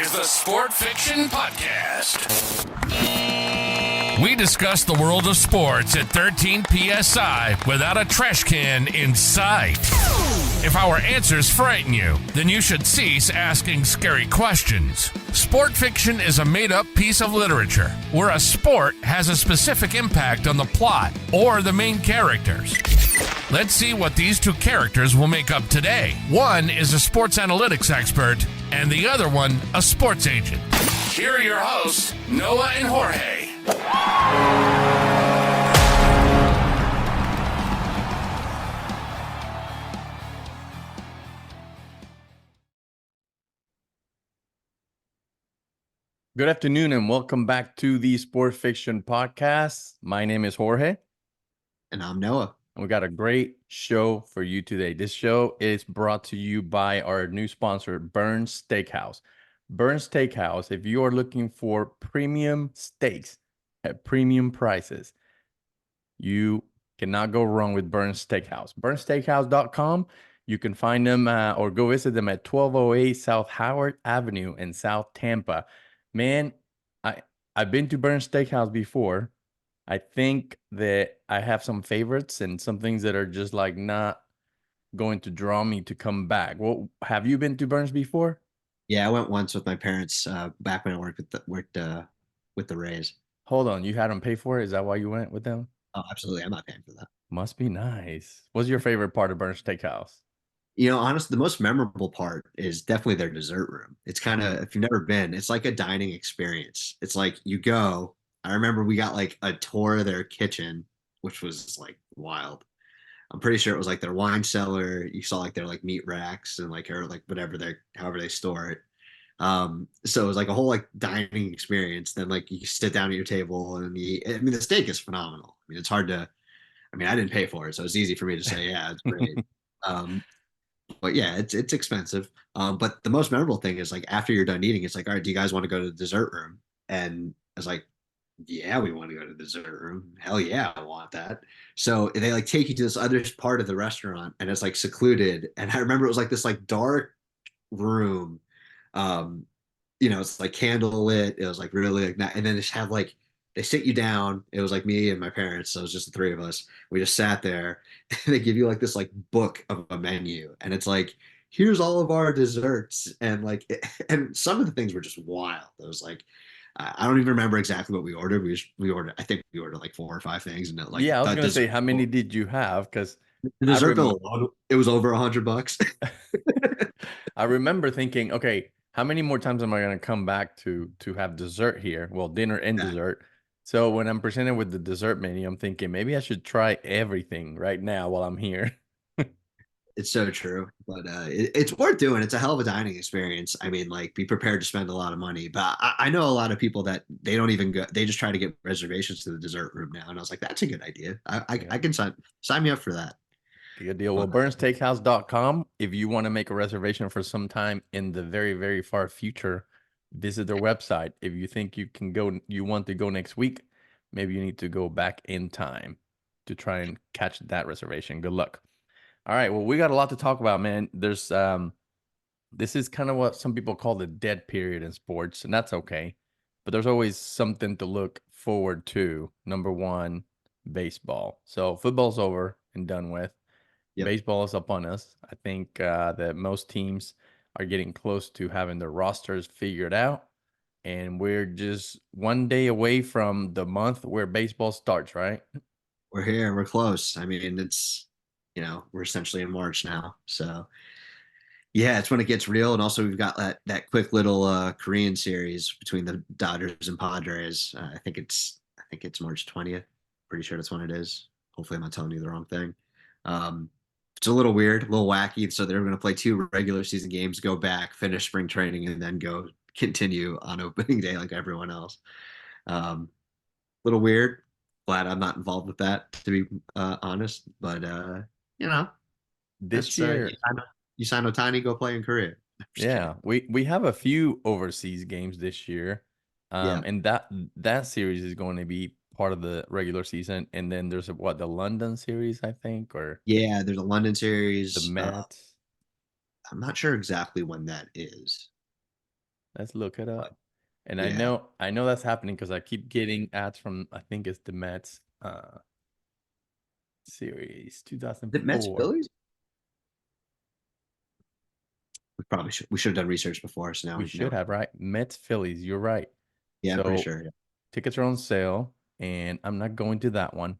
is the Sport Fiction Podcast. We discuss the world of sports at 13 PSI without a trash can in sight. If our answers frighten you, then you should cease asking scary questions. Sport fiction is a made-up piece of literature where a sport has a specific impact on the plot or the main characters. Let's see what these two characters will make up today. One is a sports analytics expert, and the other one, a sports agent. Here are your hosts, Noah and Jorge. Good afternoon and welcome back to the Sport Fiction Podcast. My name is Jorge. And I'm Noah. And we got a great show for you today. This show is brought to you by our new sponsor, Burns Steakhouse. Burns Steakhouse, if you are looking for premium steaks at premium prices, you cannot go wrong with Burns Steakhouse. BurnsSteakhouse.com. You can find them or go visit them at 1208 South Howard Avenue in South Tampa. Man, I've been to Burns Steakhouse before. I think that I have some favorites and some things that are just like not going to draw me to come back. Well, have you been to Burns before? Yeah, I went once with my parents back when I worked with the Rays. Hold on, you had them pay for it? Is that why you went with them? Oh, absolutely. I'm not paying for that. Must be nice. What's your favorite part of Burns Steakhouse? You know, honestly, the most memorable part is definitely their dessert room. It's kind of, if you've never been, it's like a dining experience. It's like you go. I remember we got like a tour of their kitchen, which was like wild. I'm pretty sure it was like their wine cellar. You saw like their like meat racks and like or like whatever however they store it. So it was like a whole like dining experience. Then like you sit down at your table and you eat. I mean, the steak is phenomenal. I mean, it's hard to. I mean, I didn't pay for it, so it's easy for me to say, yeah, it's great. But yeah, it's expensive. But the most memorable thing is like after you're done eating, it's like, all right, do you guys want to go to the dessert room? And it's like, yeah, we want to go to the dessert room. Hell yeah, I want that. So they like take you to this other part of the restaurant and it's like secluded. And I remember it was like this like dark room. It's like candle lit. It was like really like that. And then they just have like they sit you down. It was like me and my parents. So it was just the three of us. We just sat there and they give you like this like book of a menu. And it's like, here's all of our desserts. And like, and some of the things were just wild. It was like, I don't even remember exactly what we ordered. I think we ordered like 4 or 5 things. And like, yeah, I was going to say, how many did you have? Because the dessert bill alone, it was over $100. I remember thinking, okay, how many more times am I going to come back to have dessert here? Well, dinner and dessert. So when I'm presented with the dessert menu, I'm thinking maybe I should try everything right now while I'm here. It's so true, but it's worth doing. It's a hell of a dining experience. I mean, like, be prepared to spend a lot of money. But I know a lot of people that they don't even go. They just try to get reservations to the dessert room now. And I was like, that's a good idea. I can sign me up for that. Good deal. Well, BurnsSteakhouse.com. If you want to make a reservation for some time in the very, very far future, visit their website. If you think you can go, you want to go next week, maybe you need to go back in time to try and catch that reservation. Good luck. All right. Well, we got a lot to talk about, man. There's this is kind of what some people call the dead period in sports, and that's okay. But there's always something to look forward to. Number one, baseball. So football's over and done with. Yep. Baseball is up on us. I think that most teams are getting close to having their rosters figured out. And we're just one day away from the month where baseball starts, right? We're here. We're close. I mean, we're essentially in March now. So, yeah, it's when it gets real. And also we've got that quick little Korean series between the Dodgers and Padres. I think it's March 20th. Pretty sure that's when it is. Hopefully I'm not telling you the wrong thing. It's a little weird, a little wacky. So they're going to play 2 regular season games, go back, finish spring training, and then go continue on opening day like everyone else. Little weird. Glad I'm not involved with that, to be honest. But this year you sign Ohtani, go play in Korea. Yeah, we have a few overseas games this year, and that series is going to be part of the regular season, and then there's the London series, I think, or yeah, there's a London series. The Mets. I'm not sure exactly when that is, Let's look it But up. And yeah, I know that's happening because I keep getting ads from I think it's the Mets series the Mets 2004. Phillies. We should have done research before, so now We we should know. have, right? Mets Phillies, you're right. Yeah, I'm pretty So sure. Yeah. tickets are on sale, and I'm not going to that one.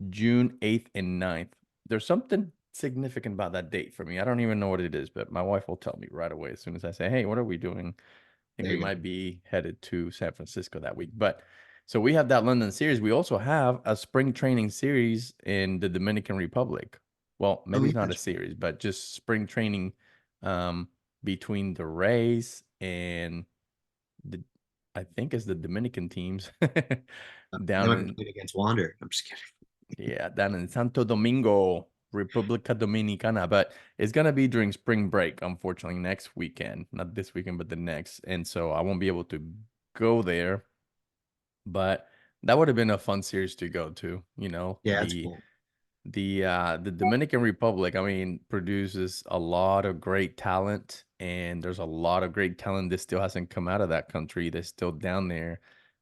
June 8th and 9th. There's something significant about that date for me. I don't even know what it is, but my wife will tell me right away as soon as I say, "Hey, what are we doing?" I think There we you go. might be headed to San Francisco that week. But so we have that London series. We also have a spring training series in the Dominican Republic. Well, Oh maybe yeah, it's not a that's right. series, but just spring training um, between the Rays and the, I think it's the Dominican teams They down might be in, playing against Wander. I'm just kidding. yeah, down in Santo Domingo, República Dominicana. But it's gonna be during spring break, unfortunately, next weekend. Not this weekend, but the next. And so I won't be able to go there. But that would have been a fun series to go to, you know, Yeah, that's cool. the Dominican Republic, I mean, produces a lot of great talent, and there's a lot of great talent that still hasn't come out of that country. They're still down there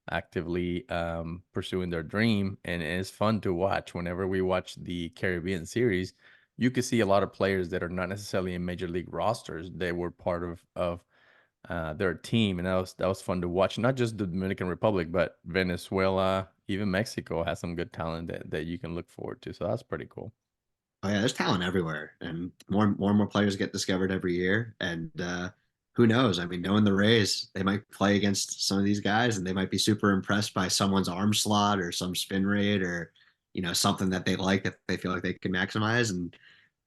actively pursuing their dream, and it's fun to watch. Whenever we watch the Caribbean series, you can see a lot of players that are not necessarily in major league rosters. They were part of their team, and that was fun to watch. Not just the Dominican Republic, but Venezuela, even Mexico has some good talent that you can look forward to. So that's pretty cool. Oh yeah, there's talent everywhere, and more players get discovered every year. And who knows? I mean, knowing the Rays, they might play against some of these guys, and they might be super impressed by someone's arm slot or some spin rate or something that they like that they feel like they can maximize, and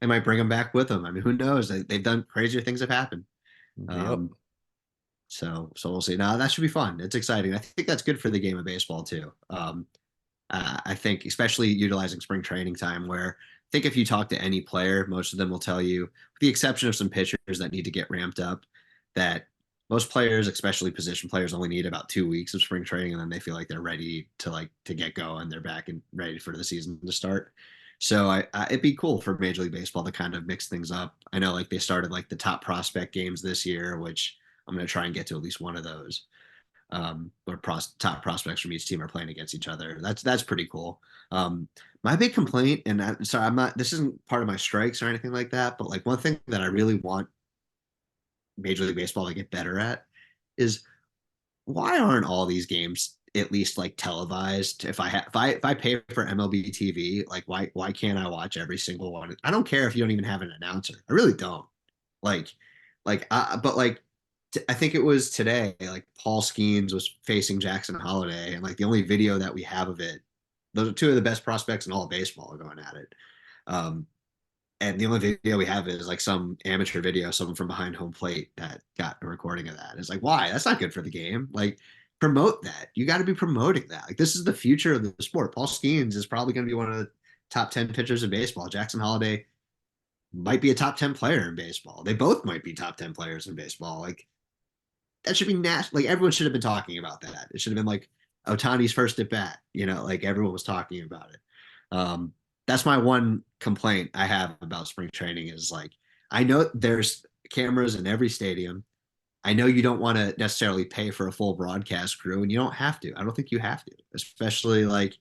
they might bring them back with them. I mean, who knows? They've done crazier things have happened. Yep. Um, so we'll see. Now that should be fun. It's exciting. I think that's good for the game of baseball too. I think, especially utilizing spring training time, where I think if you talk to any player, most of them will tell you, with the exception of some pitchers that need to get ramped up, that most players, especially position players, only need about 2 weeks of spring training, and then they feel like they're ready to get going. They're back and ready for the season to start. So it'd be cool for Major League Baseball to kind of mix things up. I know like they started like the top prospect games this year, which I'm going to try and get to at least one of those where top prospects from each team are playing against each other. That's pretty cool. My big complaint, and sorry, I'm not. This isn't part of my strikes or anything like that, but like one thing that I really want Major League Baseball to get better at is why aren't all these games at least like televised? If I pay for MLB TV, like why can't I watch every single one? I don't care if you don't even have an announcer. I really don't. Like but like I think it was today, like Paul Skeens was facing Jackson Holiday, and like the only video that we have of it, those are two of the best prospects in all of baseball going at it. Um, and the only video we have is like some amateur video, someone from behind home plate that got a recording of that. It's like, why? That's not good for the game. Like, promote that. You got to be promoting that. Like, this is the future of the sport. Paul Skeens is probably going to be one of the top 10 pitchers in baseball. Jackson Holiday might be a top 10 player in baseball. They both might be top 10 players in baseball. Like, that should be national. Like, everyone should have been talking about that. It should have been like Otani's first at bat, like everyone was talking about it. Um, that's my one complaint I have about spring training is like, I know there's cameras in every stadium. I know you don't want to necessarily pay for a full broadcast crew, and you don't have to. I don't think you have to, especially like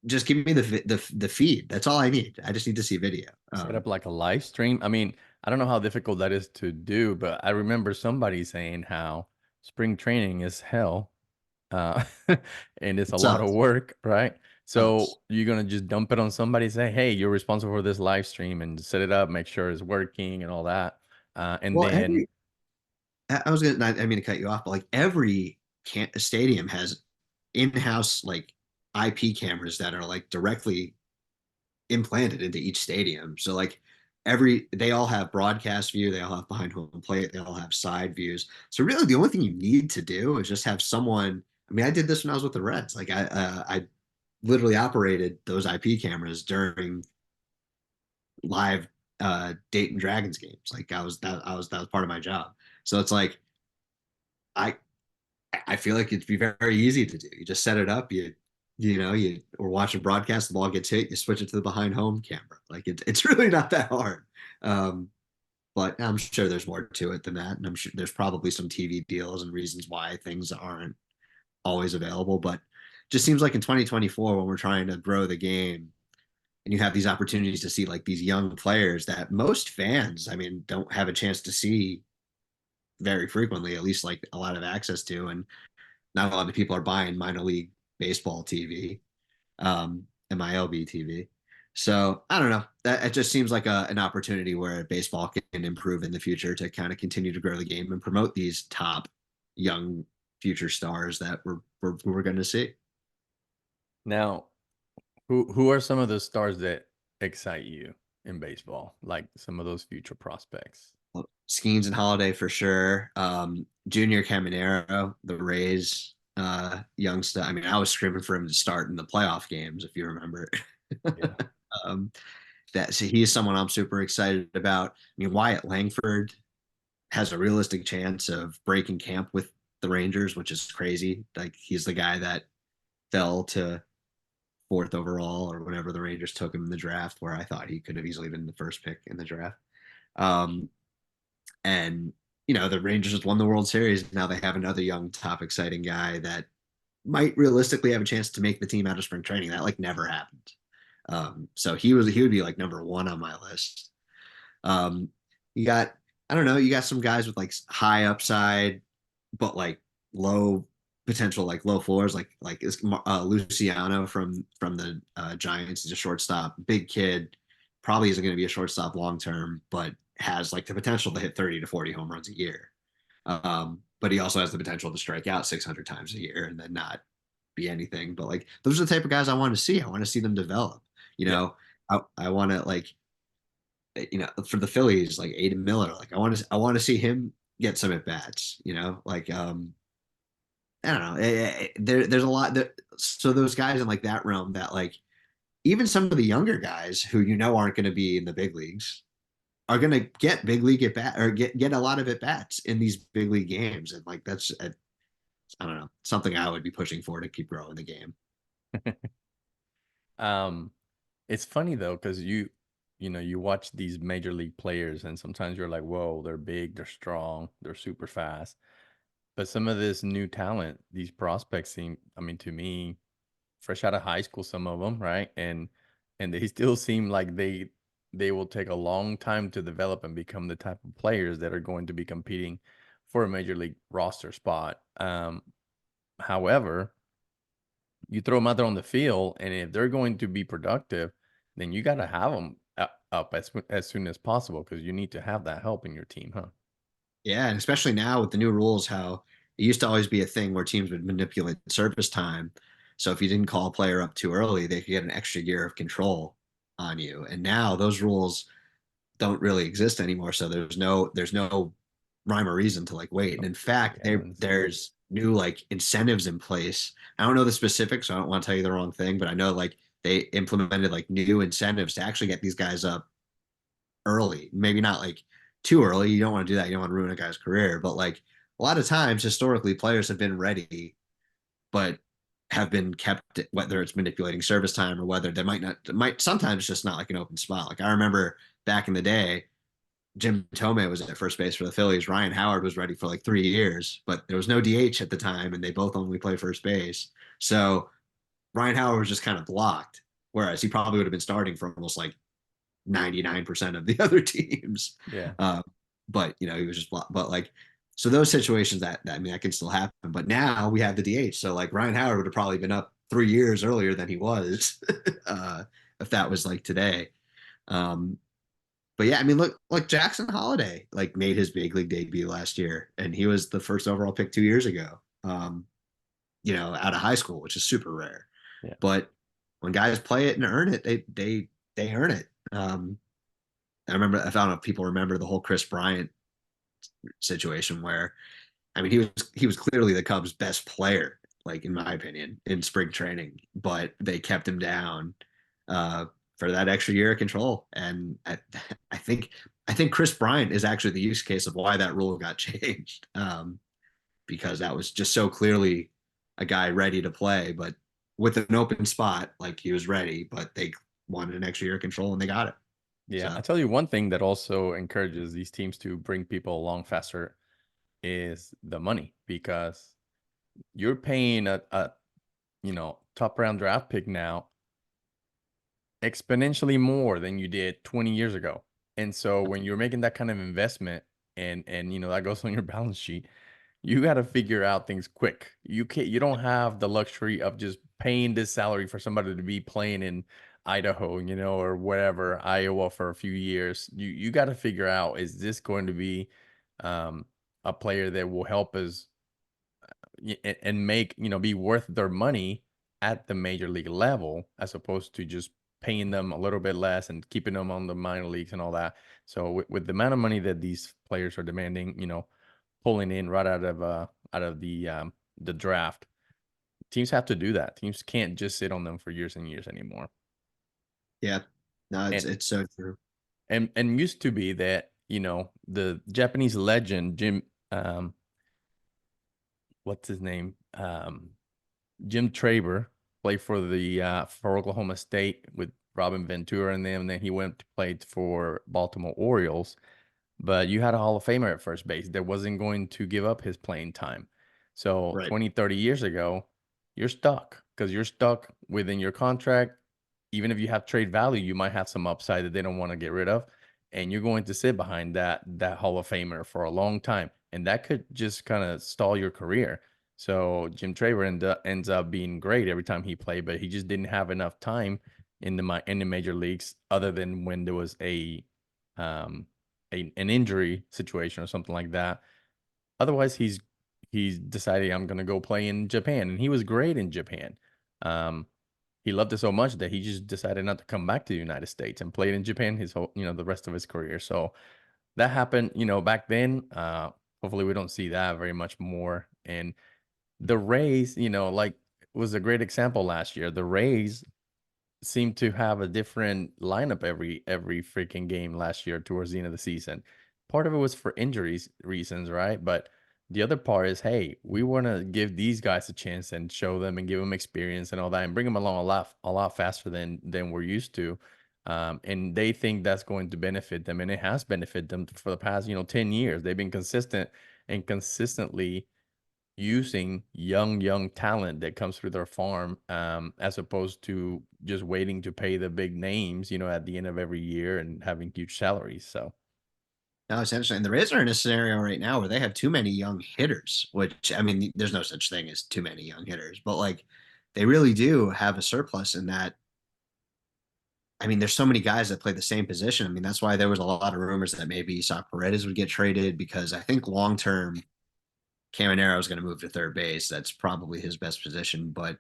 just give me the feed. That's all I need. I just need to see video. Set up like a live stream. I mean, I don't know how difficult that is to do, but I remember somebody saying how spring training is hell, uh, and it's a It lot of sucks. work, right? It sucks. So you're gonna just dump it on somebody, say, "Hey, you're responsible for this live stream," and set it up, make sure it's working and all that. And Well, then I was gonna. I didn't mean to cut you off, but like every stadium has in-house like IP cameras that are like directly implanted into each stadium. So like they all have broadcast view, they all have behind home plate, they all have side views. So really, the only thing you need to do is just have someone. I mean, I did this when I was with the Reds. Like I literally operated those IP cameras during live Dayton Dragons games. Like that was part of my job. So it's like I I feel like it'd be very easy to do. You just set it up. You or watch a broadcast, the ball gets hit, you switch it to the behind home camera. Like it's really not that hard. Um, but I'm sure there's more to it than that. And I'm sure there's probably some TV deals and reasons why things aren't always available. But just seems like in 2024, when we're trying to grow the game and you have these opportunities to see like these young players that most fans, I mean, don't have a chance to see very frequently, at least like a lot of access to. And not a lot of people are buying minor league baseball TV, MILB TV. So I don't know. That it just seems like an opportunity where baseball can improve in the future to kind of continue to grow the game and promote these top young future stars that we're going to see. Now, who are some of the stars that excite you in baseball? Like some of those future prospects? Skeens and Holiday for sure. Junior Caminero, the Rays, youngster. I mean, I was screaming for him to start in the playoff games, if you remember. Yeah. um, that so he's someone I'm super excited about. I mean, Wyatt Langford has a realistic chance of breaking camp with the Rangers, which is crazy. Like he's the guy that fell to fourth overall or whenever the Rangers took him in the draft, where I thought he could have easily been the first pick in the draft. Um, and the Rangers just won the World Series. Now they have another young, top, exciting guy that might realistically have a chance to make the team out of spring training. That like never happened. So he would be like number one on my list. You got I don't know, you got some guys with like high upside, but like low potential, like low floors, like Luciano from the Giants. He's a shortstop, big kid, probably isn't going to be a shortstop long term, but has like the potential to hit 30 to 40 home runs a year. But he also has the potential to strike out 600 times a year and then not be anything. But like those are the type of guys I want to see. I want to see them develop. You Yeah. know, I want to like for the Phillies, like Aiden Miller, like I want to see him get some at bats. Like I don't know. There's a lot that so those guys in like that realm that like even some of the younger guys who aren't going to be in the big leagues are going to get big league at bat or get a lot of at bats in these big league games, and like that's I don't know, something I would be pushing for to keep growing the game. Um, it's funny though, because you watch these major league players, and sometimes you're like, whoa, they're big, they're strong, they're super fast. But some of this new talent, these prospects seem, I mean, to me, fresh out of high school, some of them, right? And they still seem like they will take a long time to develop and become the type of players that are going to be competing for a major league roster spot. However, you throw them out there on the field, and if they're going to be productive, then you got to have them up as soon as possible because you need to have that help in your team, huh? Yeah, and especially now with the new rules, how it used to always be a thing where teams would manipulate service time. So if you didn't call a player up too early, they could get an extra year of control on you. And now those rules don't really exist anymore. So there's no rhyme or reason to like wait. And in fact, Ends. there's new like incentives in place. I don't know the specifics, so I don't want to tell you the wrong thing, but I know like they implemented like new incentives to actually get these guys up early. Maybe not like too early. You don't want to do that. You don't want to ruin a guy's career. But like a lot of times, historically, players have been ready, but have been kept, whether it's manipulating service time or whether they might not, might sometimes just not like an open spot. Like I remember back in the day, Jim Tomei was at first base for the Phillies. Ryan Howard was ready for like 3 years, but there was no DH at the time, and they both only play first base. So Ryan Howard was just kind of blocked, whereas he probably would have been starting for almost like 99% of the other teams. Yeah. But he was just but like so those situations I mean that can still happen. But now we have the DH. So like Ryan Howard would have probably been up 3 years earlier than he was if that was like today. Um, but yeah, I mean look like Jackson Holiday like made his big league debut last year and he was the first overall pick 2 years ago. Out of high school, which is super rare. Yeah. But when guys play it and earn it, they earn it. I don't know if people remember the whole Chris Bryant situation where, I mean, he was clearly the Cubs' best player, like in my opinion, in spring training, but they kept him down for that extra year of control. And I think Chris Bryant is actually the use case of why that rule got changed, because that was just so clearly a guy ready to play, but with an open spot, like he was ready, but they wanted an extra year of control and they got it. Yeah, I So tell you one thing that also encourages these teams to bring people along faster is the money, because you're paying a top round draft pick now exponentially more than you did 20 years ago. And so when you're making that kind of investment, and that goes on your balance sheet, you got to figure out things quick. You don't have the luxury of just paying this salary for somebody to be playing in Idaho, or wherever, Iowa, for a few years. You got to figure out, is this going to be um, a player that will help us and make, be worth their money at the major league level, as opposed to just paying them a little bit less and keeping them on the minor leagues and all that. So with the amount of money that these players are demanding, pulling in right out of the draft, teams have to do that. Teams can't just sit on them for years and years anymore. yeah, no, And it's so true. and used to be that, the Japanese legend Jim, what's his name? Jim Traber played for Oklahoma State with Robin Ventura and them, and then he went to play for Baltimore Orioles. But you had a Hall of Famer at first base that wasn't going to give up his playing time. So Right. 20, 30 years ago, you're stuck, because you're stuck within your contract. Even if you have trade value, you might have some upside that they don't want to get rid of. And you're going to sit behind that Hall of Famer for a long time. And that could just kind of stall your career. So Jim Traver ends up being great every time he played, but he just didn't have enough time in the major leagues, other than when there was um, an injury situation or something like that. Otherwise, he's decided, I'm gonna go play in Japan, and he was great in Japan. Um, he loved it so much that he just decided not to come back to the United States and played in Japan his whole, the rest of his career. So that happened, back then. Hopefully, we don't see that very much more. And the Rays, like, was a great example last year. The Rays seemed to have a different lineup every freaking game last year towards the end of the season. Part of it was for injuries reasons, right? But the other part is, hey, we want to give these guys a chance and show them and give them experience and all that, and bring them along a lot faster than we're used to. And they think that's going to benefit them, and it has benefited them for the past 10 years. They've been consistent and consistently using young talent that comes through their farm, as opposed to just waiting to pay the big names, at the end of every year and having huge salaries. So No, it's interesting. The Rays are in a scenario right now where they have too many young hitters, which I mean, there's no such thing as too many young hitters, but like they really do have a surplus in that. I mean, there's so many guys that play the same position. I mean, that's why there was a lot of rumors that maybe Isaac Paredes would get traded because I think long term Caminero is going to move to third base. That's probably his best position. But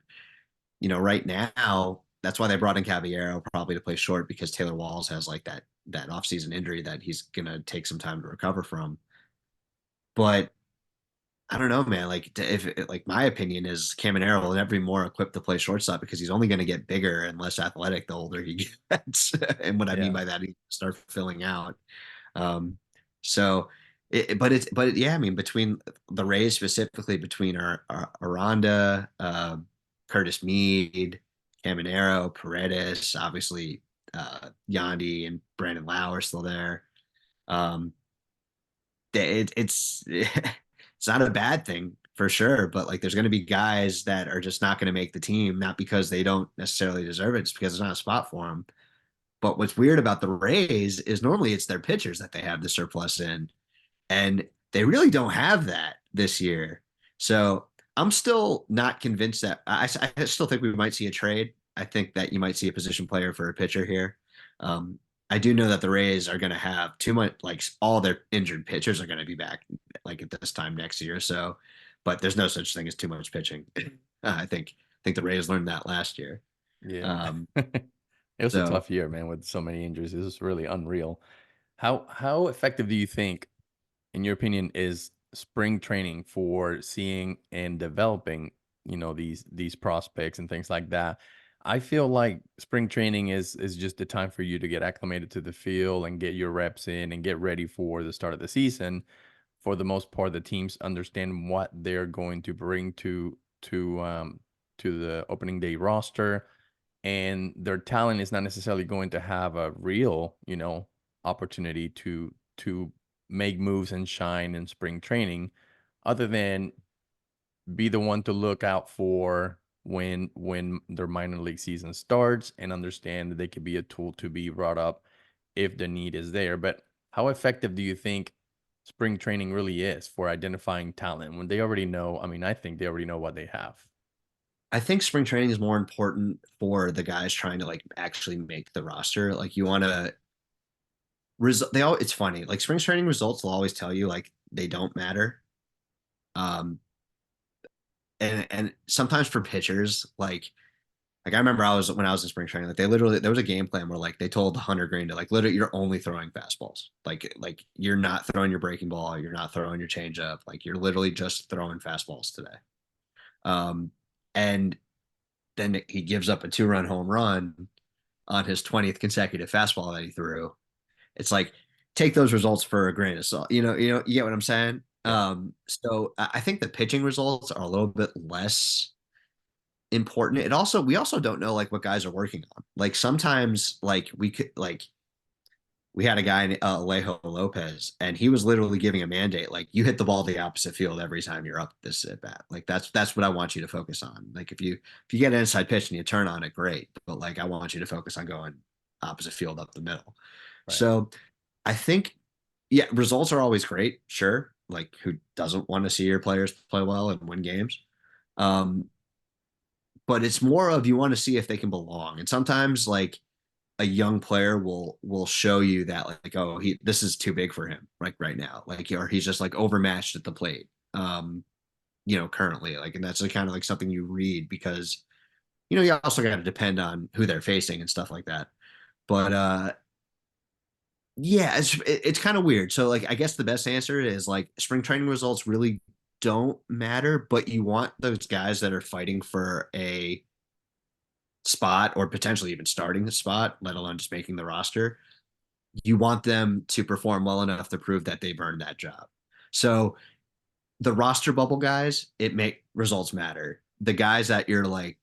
right now, that's why they brought in Caballero probably to play short because Taylor Walls has like that offseason injury that he's gonna take some time to recover from. But I don't know, man. Like if like my opinion is Caminero will never be more equipped to play shortstop because he's only going to get bigger and less athletic the older he gets. And what I mean yeah, by that, he start filling out. Um, so, but yeah, I mean, between the Rays specifically, between our Aranda, Curtis Mead, Caminero, Paredes, obviously, Yandy and Brandon Lau are still there. Um, it's it's not a bad thing for sure, but like there's going to be guys that are just not going to make the team, not because they don't necessarily deserve it, just because there's not a spot for them. But what's weird about the Rays is normally it's their pitchers that they have the surplus in, and they really don't have that this year. So I'm still not convinced that I still think we might see a trade. I think that you might see a position player for a pitcher here. Um, I do know that the Rays are going to have too much, like all their injured pitchers are going to be back like at this time next year. So, but there's no such thing as too much pitching. I think the Rays learned that last year. yeah. Um, It was a so tough year, man, with so many injuries. It was really unreal. How effective do you think, in your opinion, is spring training for seeing and developing, these prospects and things like that? I feel like spring training is just the time for you to get acclimated to the field and get your reps in and get ready for the start of the season. For the most part, the teams understand what they're going to bring to the opening day roster, and their talent is not necessarily going to have a real, opportunity to make moves and shine in spring training, other than be the one to look out for when their minor league season starts, and understand that they could be a tool to be brought up if the need is there. But how effective do you think spring training really is for identifying talent when they already know? I mean, I think they already know what they have. I think spring training is more important for the guys trying to like actually make the roster. Like you want to it's funny. Like spring training results will always tell you like they don't matter. Um and sometimes for pitchers, like I remember when I was in spring training, like they literally there was a game plan where like they told Hunter Green to like literally you're only throwing fastballs. Like you're not throwing your breaking ball, you're not throwing your changeup, like you're literally just throwing fastballs today. Um and then he gives up a 2-run home run on his 20th consecutive fastball that he threw. It's like take those results for a grain of salt. You get what I'm saying? Yeah. So I think the pitching results are a little bit less important. We also don't know like what guys are working on. Like sometimes like we had a guy in Alejo Lopez, and he was literally giving a mandate like you hit the ball the opposite field every time you're up this at bat. Like that's what I want you to focus on. Like if you get an inside pitch and you turn on it, great. But like I want you to focus on going opposite field up the middle. Right. So I think yeah, results are always great, sure. Like who doesn't want to see your players play well and win games? Um, but it's more of you want to see if they can belong. And sometimes like a young player will show you that like oh he this is too big for him like right now like or he's just like overmatched at the plate currently like and that's kind of like something you read because you also got to depend on who they're facing and stuff like that but yeah it's kind of weird so like I guess the best answer is like spring training results really don't matter but you want those guys that are fighting for a spot or potentially even starting the spot let alone just making the roster you want them to perform well enough to prove that they've earned that job. So the roster bubble guys, it make results matter. The guys that you're like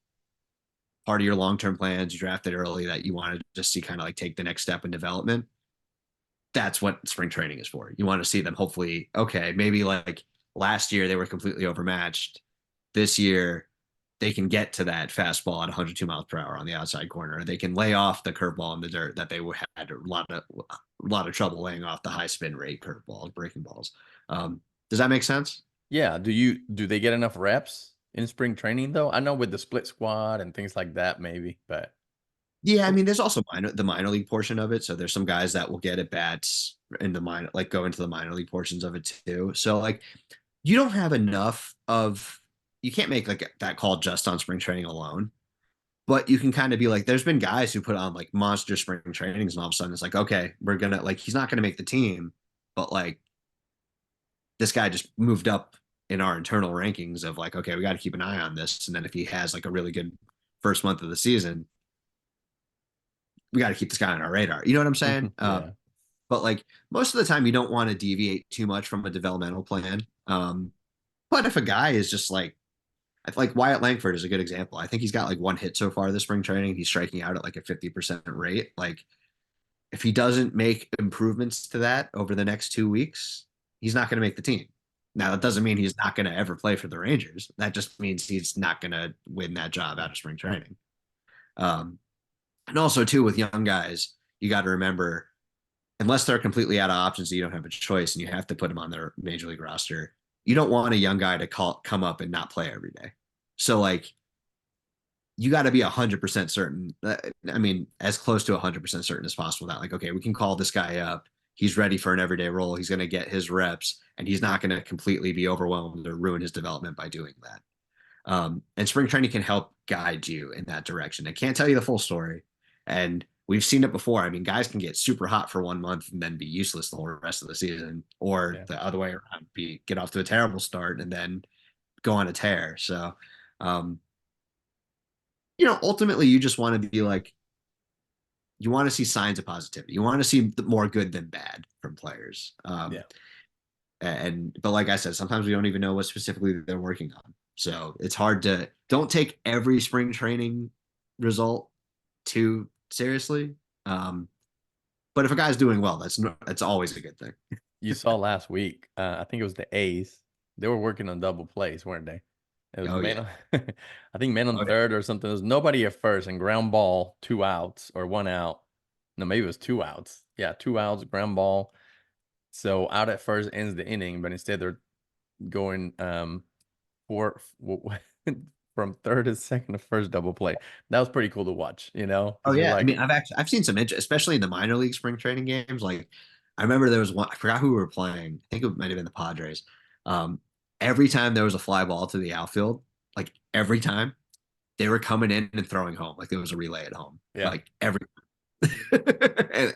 part of your long-term plans, you drafted early that you want to just see kind of like take the next step in development. That's what spring training is for. You want to see them hopefully, okay, maybe like last year they were completely overmatched. This year they can get to that fastball at 102 miles per hour on the outside corner. They can lay off the curveball in the dirt that they had a lot of trouble laying off the high spin rate curveballs, breaking balls. Does that make sense? Yeah. Do they get enough reps in spring training though? I know with the split squad and things like that, maybe, but Yeah, I mean, there's also the minor league portion of it. So there's some guys that will get at bats in the minor, like go into the minor league portions of it too. So like you don't have enough of you can't make like that call just on spring training alone. But you can kind of be like, there's been guys who put on like monster spring trainings, and all of a sudden it's like, okay, we're gonna like he's not gonna make the team, but like this guy just moved up in our internal rankings of like, okay, we got to keep an eye on this. And then if he has like a really good first month of the season, we got to keep this guy on our radar. You know what I'm saying? yeah. But like most of the time, you don't want to deviate too much from a developmental plan. But if a guy is just like Wyatt Langford is a good example. I think he's got like one hit so far this spring training. He's striking out at like a 50% rate. Like if he doesn't make improvements to that over the next 2 weeks, he's not going to make the team. Now, that doesn't mean he's not going to ever play for the Rangers. That just means he's not going to win that job out of spring training. And also, too, with young guys, you got to remember, unless they're completely out of options, you don't have a choice and you have to put them on their major league roster. You don't want a young guy to come up and not play every day. So, like, you got to be 100% certain. I mean, as close to 100% certain as possible that, like, okay, we can call this guy up. He's ready for an everyday role. He's going to get his reps, and he's not going to completely be overwhelmed or ruin his development by doing that. And spring training can help guide you in that direction. I can't tell you the full story. And we've seen it before. I mean, guys can get super hot for 1 month and then be useless the whole rest of the season, or Yeah. the other way around, get off to a terrible start and then go on a tear. So, um, ultimately you just want to be like, you want to see signs of positivity. You want to see more good than bad from players. Yeah. But like I said, sometimes we don't even know what specifically they're working on. So it's hard don't take every spring training result too seriously. But if a guy's doing well, that's always a good thing. You saw last week, I think it was the A's. They were working on double plays, weren't they? It was Oh man yeah. on, I think man on Oh, yeah. third or something. There was nobody at first and ground ball, 2 outs or 1 out. No, maybe it was 2 outs. Yeah, 2 outs, ground ball. So out at first ends the inning, but instead they're going for from third to second to first double play. That was pretty cool to watch, Oh because you're yeah. I like, mean, I've seen some interest, especially in the minor league spring training games. Like I remember there was one, I forgot who we were playing. I think it might have been the Padres. Um, every time there was a fly ball to the outfield, like every time they were coming in and throwing home, like there was a relay at home, yeah, like every. It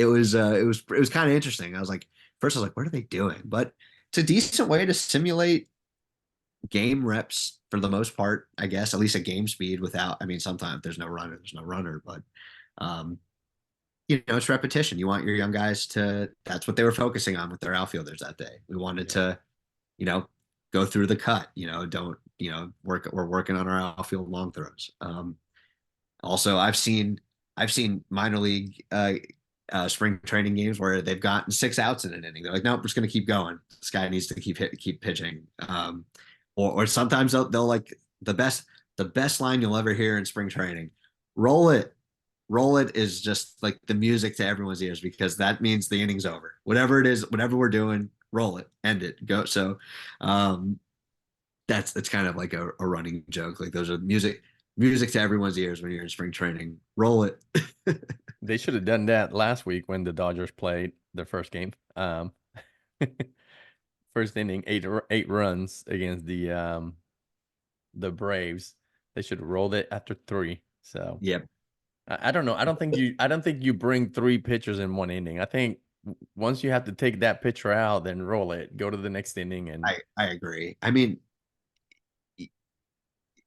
was kind of interesting. I was like, first I was like, what are they doing? But it's a decent way to simulate game reps for the most part, I guess, at least at game speed without, I mean, sometimes there's no runner, but um, it's repetition. You want your young guys that's what they were focusing on with their outfielders that day. We wanted yeah. to, you know, go through the cut, don't, we're working on our outfield long throws. Also, I've seen minor league spring training games where they've gotten 6 outs in an inning. They're like, no, we're just going to keep going. This guy needs to keep pitching. Or sometimes they'll like the best line you'll ever hear in spring training. Roll it, roll it is just like the music to everyone's ears because that means the inning's over. Whatever it is, whatever we're doing, roll it, end it, go. So, um, that's kind of like a running joke. Like those are music to everyone's ears when you're in spring training. Roll it. They should have done that last week when the Dodgers played their first game. First inning, eight runs against the Braves. They should have rolled it after 3. So Yep. I don't know. I don't think you bring 3 pitchers in one inning. I think once you have to take that pitcher out, then roll it, go to the next inning, and I agree. I mean,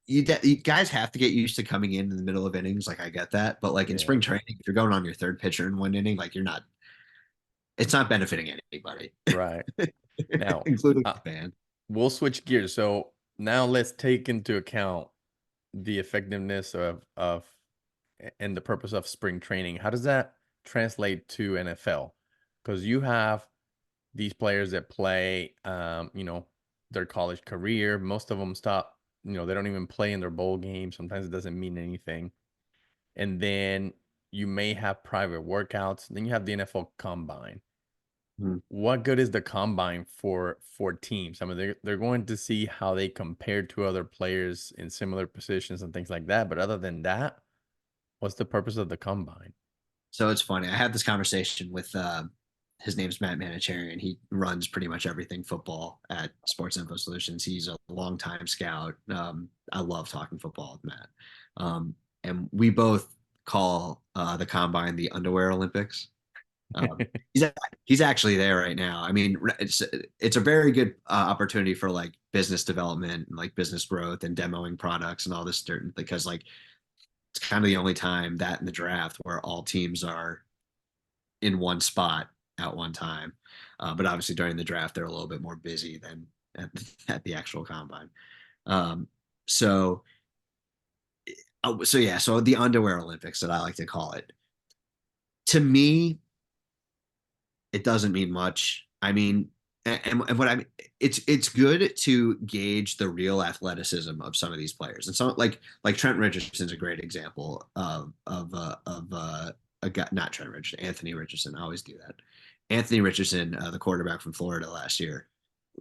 you guys have to get used to coming in the middle of innings. Like I get that, but like in yeah, spring training, if you're going on your third pitcher in one inning, like it's not benefiting anybody, right. Now, including uh, the fan. we'll switch gears. So now let's take into account the effectiveness of and the purpose of spring training. How does that translate to NFL? Because you have these players that play, their college career. Most of them stop. They don't even play in their bowl game. Sometimes it doesn't mean anything. And then you may have private workouts. Then you have the NFL Combine. Hmm. What good is the combine for teams? I mean, they're going to see how they compare to other players in similar positions and things like that. But other than that, what's the purpose of the combine? So it's funny. I had this conversation with his name's Matt Manicherian. He runs pretty much everything football at Sports Info Solutions. He's a longtime scout. I love talking football with Matt. And we both call the combine the underwear Olympics. Um, he's he's actually there right now. I mean, it's a very good opportunity for like business development and like business growth and demoing products and all this dirt because like it's kind of the only time that in the draft where all teams are in one spot at one time. But obviously during the draft they're a little bit more busy than at the actual combine. Um, so so the underwear Olympics that I like to call it. To me, it doesn't mean much. I mean, and what I mean, it's good to gauge the real athleticism of some of these players, and some like Trent Richardson's a great example of a guy, not Trent Richardson, Anthony Richardson. I always do that. Anthony Richardson, the quarterback from Florida last year,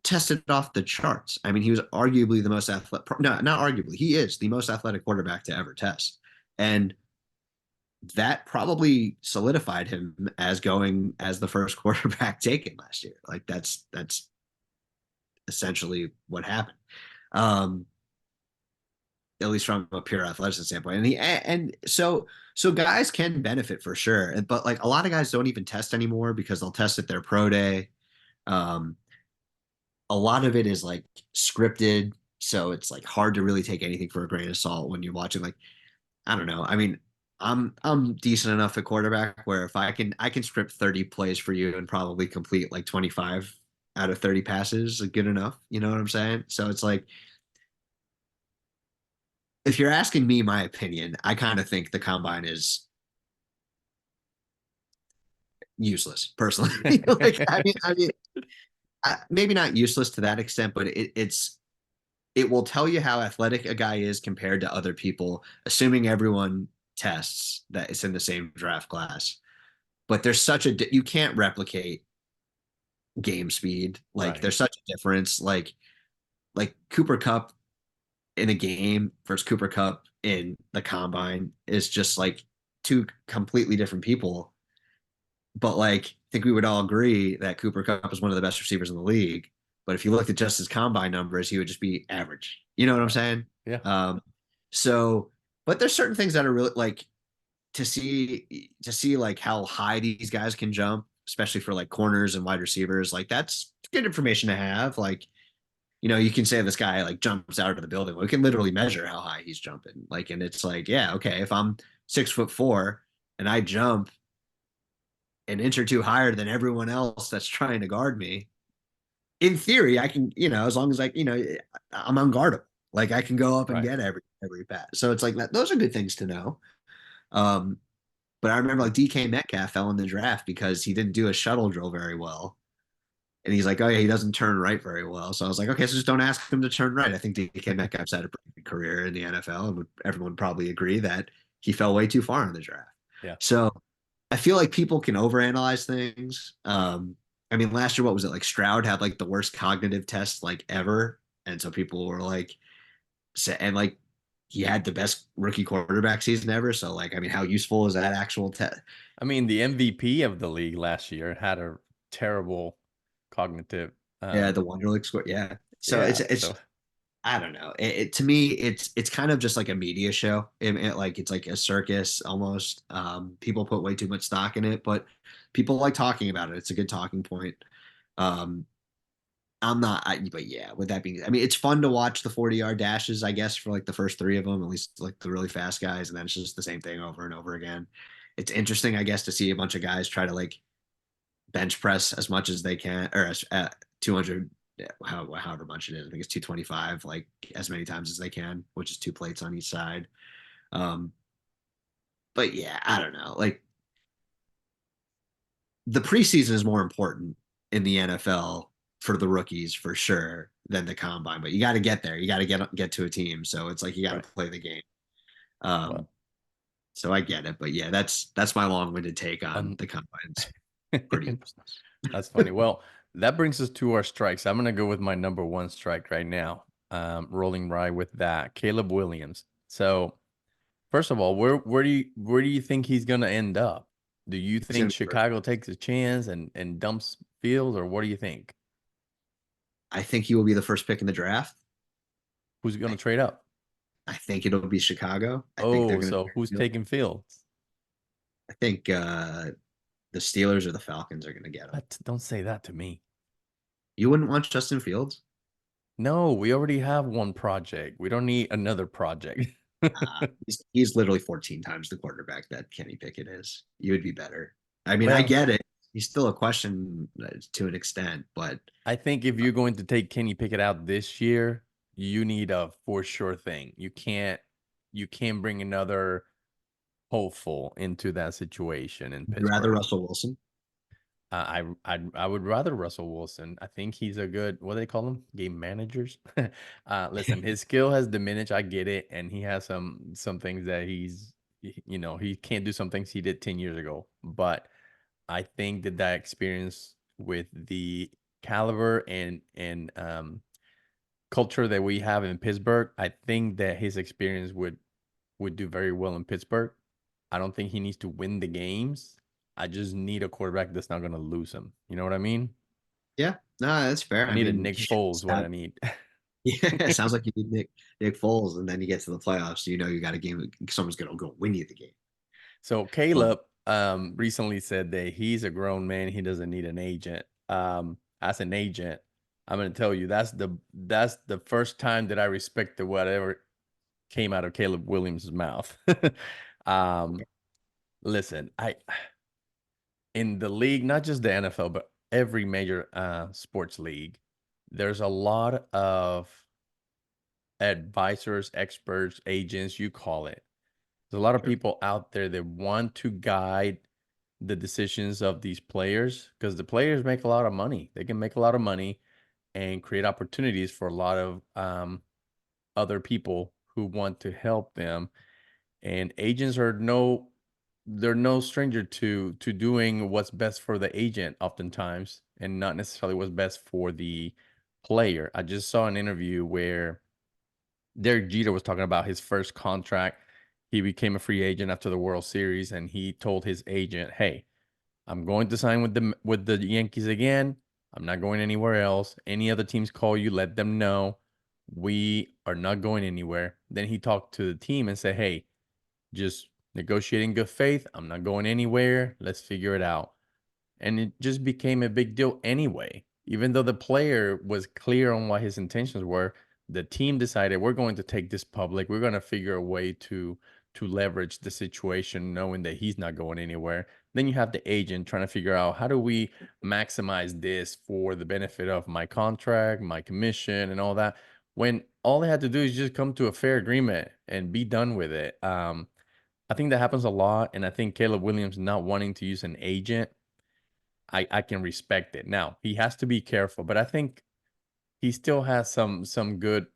tested off the charts. I mean, he was arguably the most athletic. No, not arguably. He is the most athletic quarterback to ever test, and that probably solidified him as going as the first quarterback taken last year. Like that's essentially what happened. Um, at least from a pure athleticism standpoint. And so guys can benefit for sure. But like a lot of guys don't even test anymore because they'll test at their pro day. Um, a lot of it is like scripted, so it's like hard to really take anything for a grain of salt when you're watching like I don't know. I mean, I'm decent enough at quarterback where if I can script 30 plays for you and probably complete like 25 out of 30 passes, good enough. You know what I'm saying? So it's like if you're asking me my opinion, I kind of think the combine is useless personally. Like, maybe not useless to that extent, but it will tell you how athletic a guy is compared to other people, assuming everyone tests that it's in the same draft class. But there's such a you can't replicate game speed. Like Right. there's such a difference. Like Cooper Cup in a game versus Cooper Cup in the combine is just like two completely different people. But like I think we would all agree that Cooper Cup is one of the best receivers in the league. But if you looked at just his combine numbers, he would just be average. You know what I'm Right. saying? Yeah. So but there's certain things that are really like to see like how high these guys can jump, especially for like corners and wide receivers. Like that's good information to have. Like, you can say this guy like jumps out of the building. We can literally measure how high he's jumping. Like, and it's like, yeah, okay, if I'm 6'4" and I jump an inch or two higher than everyone else that's trying to guard me, in theory, I can, as long as I'm unguardable. Like I can go up and Right. get every pass. So it's like that. Those are good things to know. Um, But I remember like DK Metcalf fell in the draft because he didn't do a shuttle drill very well. And he's like, oh, yeah, he doesn't turn right very well. So I was like, okay, so just don't ask him to turn right. I think DK Metcalf's had a pretty good career in the NFL. And everyone would probably agree that he fell way too far in the draft. Yeah. So I feel like people can overanalyze things. I mean, last year, what was it? Like Stroud had like the worst cognitive test like ever. And so people were like, and like he had the best rookie quarterback season ever. So like, I mean, how useful is that actual test? I mean, the MVP of the league last year had a terrible cognitive. Yeah, the Wonderlic score. Yeah. So it's Yeah. it's So I don't know. To me, it's kind of just like a media show. Like it's like a circus almost. People put way too much stock in it, but people like talking about it. It's a good talking point. Um, but yeah. With that being, I mean, it's fun to watch the 40-yard dashes. I guess for like the first three of them, at least like the really fast guys, and then it's just the same thing over and over again. It's interesting, I guess, to see a bunch of guys try to like bench press as much as they can, or at 200, however much it is. I think it's 225, like as many times as they can, which is two plates on each side. Um, but yeah, I don't know. Like the preseason is more important in the NFL for the rookies for sure than the combine. But you got to get there. You got to get to a team. So it's like you got right. to play the game. Well, Um, so I get it. But yeah, that's my long-winded take on un- the combines. Pretty useless. that's funny. Well, that brings us to our strikes. I'm gonna go with my number one strike right now. Rolling right with that, Caleb Williams. So first of all, where do you think he's gonna end up? Do you He's gonna think be first. Chicago takes a chance and dumps Fields, or what do you think? I think he will be the first pick in the draft. Who's gonna I trade up? I think it'll be Chicago. I think they're Oh, going to. so who's taking Fields? I think the Steelers or the Falcons are going to get him. What? Don't say that to me. You wouldn't want Justin Fields? No, we already have one project. We don't need another project. He's literally 14 times the quarterback that Kenny Pickett is. You would be better. I mean, I Well, get it. He's still a question to an extent, but I think if you're going to take Kenny Pickett out this year, you need a for sure thing. You can't bring another hopeful into that situation in would you rather Pittsburgh. Russell Wilson? I would rather Russell Wilson. I think he's a good, what do they call them? Game managers. Listen, his skill has diminished. I get it, and he has some things that he can't do some things he did 10 years ago. But I think that experience with the caliber and culture that we have in Pittsburgh, I think that his experience would do very well in Pittsburgh. I don't think he needs to win the games. I just need a quarterback that's not going to lose him. You know what I mean? Yeah, no, that's fair. I I need a mean, Nick Foles. What I need. yeah, it sounds like you need Nick Foles, and then you get to the playoffs, you got a game. Someone's going to go win you the game. So But Caleb recently said that he's a grown man. He doesn't need an agent. As an agent, I'm going to tell you that's the first time that I respected whatever came out of Caleb Williams' mouth. um, listen, I in the league, not just the NFL, but every major sports league, there's a lot of advisors, experts, agents, you call it. There's a lot of Sure. people out there that want to guide the decisions of these players because the players make a lot of money. They can make a lot of money and create opportunities for a lot of other people who want to help them. And agents are they're no stranger to doing what's best for the agent oftentimes and not necessarily what's best for the player. I just saw an interview where Derek Jeter was talking about his first contract. He became a free agent after the World Series, and he told his agent, "Hey, I'm going to sign with the Yankees again. I'm not going anywhere else. Any other teams call you, let them know. We are not going anywhere." Then he talked to the team and said, "Hey, just negotiate in good faith. I'm not going anywhere. Let's figure it out." And it just became a big deal anyway. Even though the player was clear on what his intentions were, the team decided we're going to take this public. We're going to figure a way to leverage the situation, knowing that he's not going anywhere. Then you have the agent trying to figure out how do we maximize this for the benefit of my contract, my commission, and all that. When all they had to do is just come to a fair agreement and be done with it. I think that happens a lot, and I think Caleb Williams not wanting to use an agent, I can respect it. Now, he has to be careful, but I think he still has some good,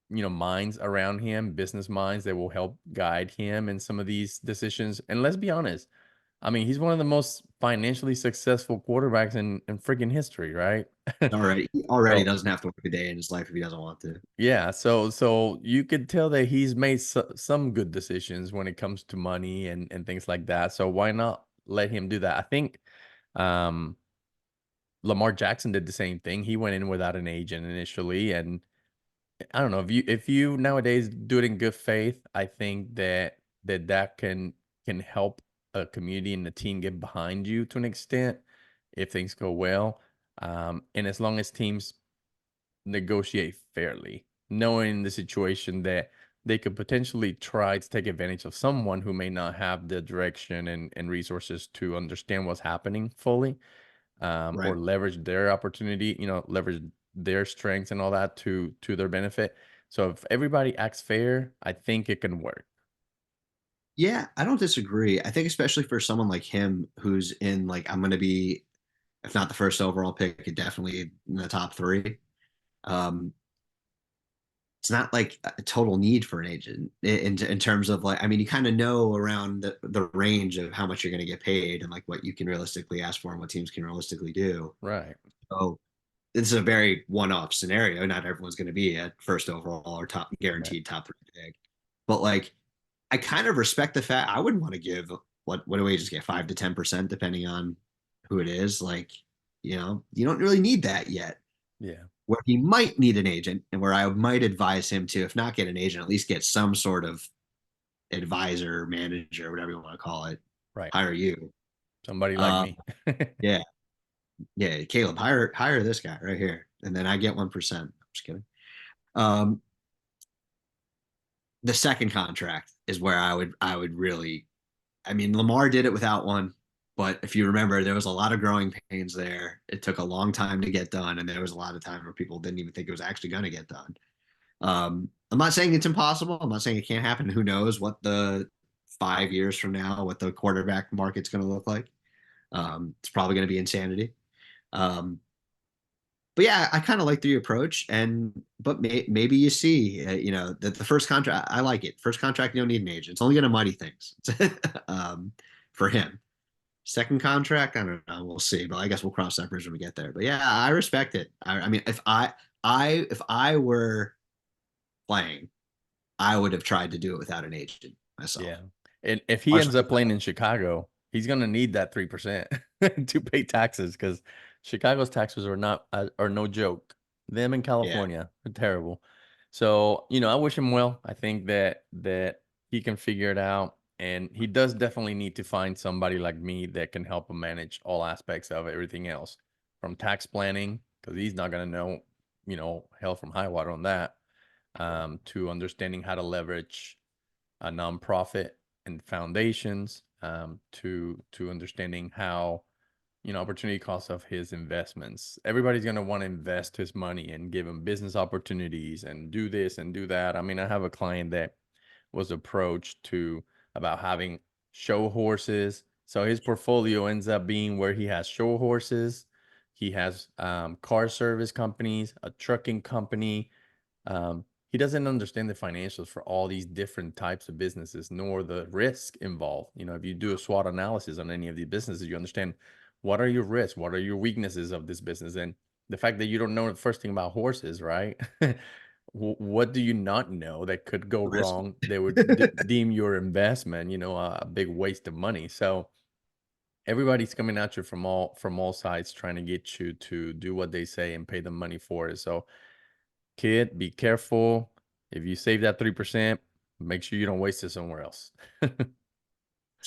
minds around him, business minds that will help guide him in some of these decisions. And let's be honest, I mean, he's one of the most financially successful quarterbacks in freaking history, right? He already So, doesn't have to work a day in his life if he doesn't want to. yeah, so you could tell that he's made some good decisions when it comes to money and things like that. So why not let him do that? I think um Lamar Jackson did the same thing. He went in without an agent initially, and I don't know if you nowadays do it in good faith. I think that can help a community and the team get behind you to an extent if things go well. And as long as teams negotiate fairly, knowing the situation that they could potentially try to take advantage of someone who may not have the direction and resources to understand what's happening fully, Right. or leverage their opportunity, leverage their strengths and all that to their benefit. So if everybody acts fair, I think it can work. Yeah, I don't disagree. I think especially for someone like him who's in like I'm gonna be, if not the first overall pick, definitely in the top three. Um, it's not like a total need for an agent in terms of like, I mean, you kind of know around the range of how much you're going to get paid and like what you can realistically ask for and what teams can realistically do. Right. So this is a very one-off scenario. Not everyone's going to be at first overall or top Right. guaranteed top three pick, but like I kind of respect the fact I wouldn't want to give what do we just get 5 to 10% depending on who it is. Like, you don't really need that yet. Yeah. Where he might need an agent and where I might advise him to, if not get an agent, at least get some sort of advisor, manager, whatever you want to call it, Right. hire you. Somebody like Uh, me. yeah, yeah, Caleb, hire this guy right here, and then I get 1%. I'm just kidding. Um, the second contract is where I would really. I mean, Lamar did it without one, but if you remember, there was a lot of growing pains there. It took a long time to get done, and there was a lot of time where people didn't even think it was actually going to get done. I'm not saying it's impossible. I'm not saying it can't happen. Who knows what the 5 years from now, what the quarterback market's going to look like? It's probably going to be insanity. Um, but yeah, I kind of like the approach, but maybe you see, that the first contract, I like it. First contract, you don't need an agent. It's only going to muddy things um, for him. Second contract, I don't know. We'll see, but I guess we'll cross that bridge when we get there. But yeah, I respect it. I mean, if I were playing, I would have tried to do it without an agent myself. Yeah. And if he ends Partially up because playing in Chicago, he's gonna need that 3% to pay taxes because Chicago's taxes are no joke. Them in yeah, California are terrible. So, I wish him well. I think that he can figure it out. And he does definitely need to find somebody like me that can help him manage all aspects of everything else, from tax planning, because he's not gonna know, hell from high water on that, to understanding how to leverage a nonprofit and foundations, to understanding how opportunity cost of his investments. Everybody's going to want to invest his money and give him business opportunities and do this and do that. I mean, I have a client that was approached to about having show horses. So his portfolio ends up being where he has show horses, he has car service companies, a trucking company. He doesn't understand the financials for all these different types of businesses, nor the risk involved. If you do a SWOT analysis on any of these businesses, you understand what are your risks, what are your weaknesses of this business, and the fact that you don't know the first thing about horses, right? What do you not know that could go Risk. wrong? They would deem your investment, a big waste of money. So everybody's coming at you from all sides, trying to get you to do what they say and pay them money for it. So, kid, be careful. If you save that 3%, make sure you don't waste it somewhere else.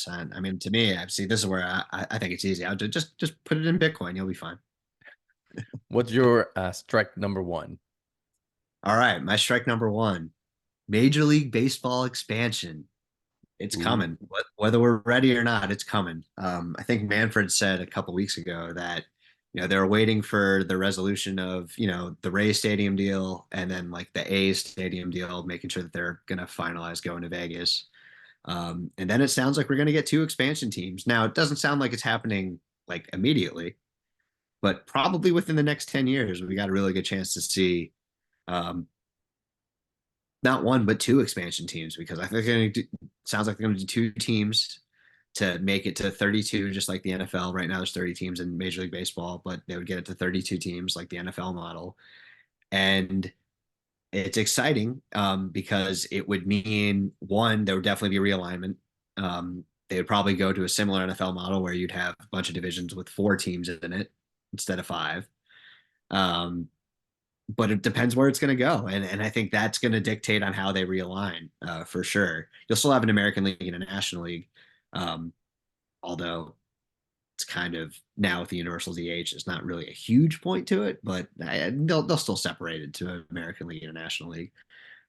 I mean, to me, I see this is where I think it's easy. I'll just put it in Bitcoin. You'll be fine. What's your strike number one? All right, my strike number one, Major League Baseball expansion. It's Ooh. coming. Whether we're ready or not, it's coming. I think Manfred said a couple weeks ago that they were waiting for the resolution of the Rays stadium deal and then like the A's stadium deal, making sure that they're going to finalize going to Vegas. And then it sounds like we're going to get two expansion teams. Now, it doesn't sound like it's happening like immediately, but probably within the next 10 years, we got a really good chance to see um, not one, but two expansion teams because I think sounds like they're going to do two teams to make it to 32, just like the NFL. Right now, there's 30 teams in Major League Baseball, but they would get it to 32 teams like the NFL model. And it's exciting because it would mean one, there would definitely be realignment. They would probably go to a similar NFL model where you'd have a bunch of divisions with four teams in it instead of five. Um, but it depends where it's going to go, and I think that's going to dictate on how they realign for sure. You'll still have an American League and a National League, um, although it's kind of now with the universal DH, it's not really a huge point to it, but they'll still separate it to an American League and a National League.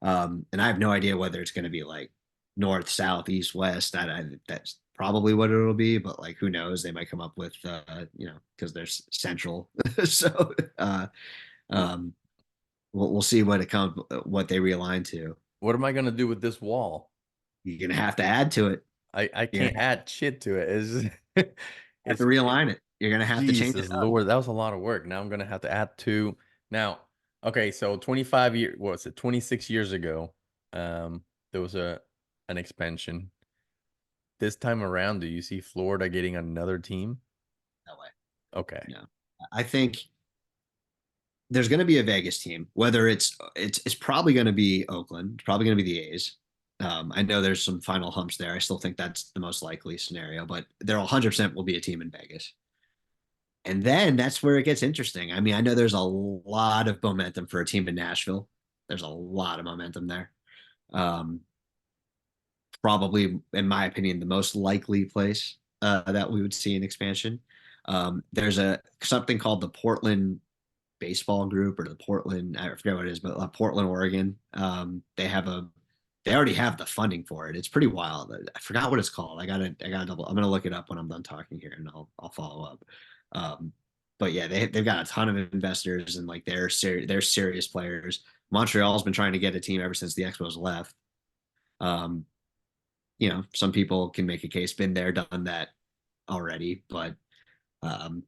And I have no idea whether it's going to be like north, south, east, west. That's probably what it'll be, but like who knows? They might come up with because there's central, so um, we'll see what they realign to. What am I gonna do with this wall? You're gonna have to add to it. I You're can't gonna add shit to it. have to It's realign it. You're gonna have to change Jesus it up. Lord, that was a lot of work. Now I'm gonna have to add two. Now, okay, so 25 years, what was it, 26 years ago, there was an expansion. This time around, do you see Florida getting another team? That way. Okay. No, I think there's going to be a Vegas team. Whether it's probably going to be Oakland, it's probably going to be the A's. I know there's some final humps there. I still think that's the most likely scenario, but there 100% will be a team in Vegas. And then that's where it gets interesting. I mean, I know there's a lot of momentum for a team in Nashville. There's a lot of momentum there. Um, Probably, in my opinion, the most likely place that we would see an expansion. There's something called the Portland Baseball Group or the Portland, I forget what it is, but Portland, Oregon. They already have the funding for it. It's pretty wild. I forgot what it's called. I gotta double. I'm gonna look it up when I'm done talking here, and I'll follow up. Um, but yeah, they've got a ton of investors and like they're serious players. Montreal's been trying to get a team ever since the Expos left. Um, some people can make a case, been there, done that already, but um,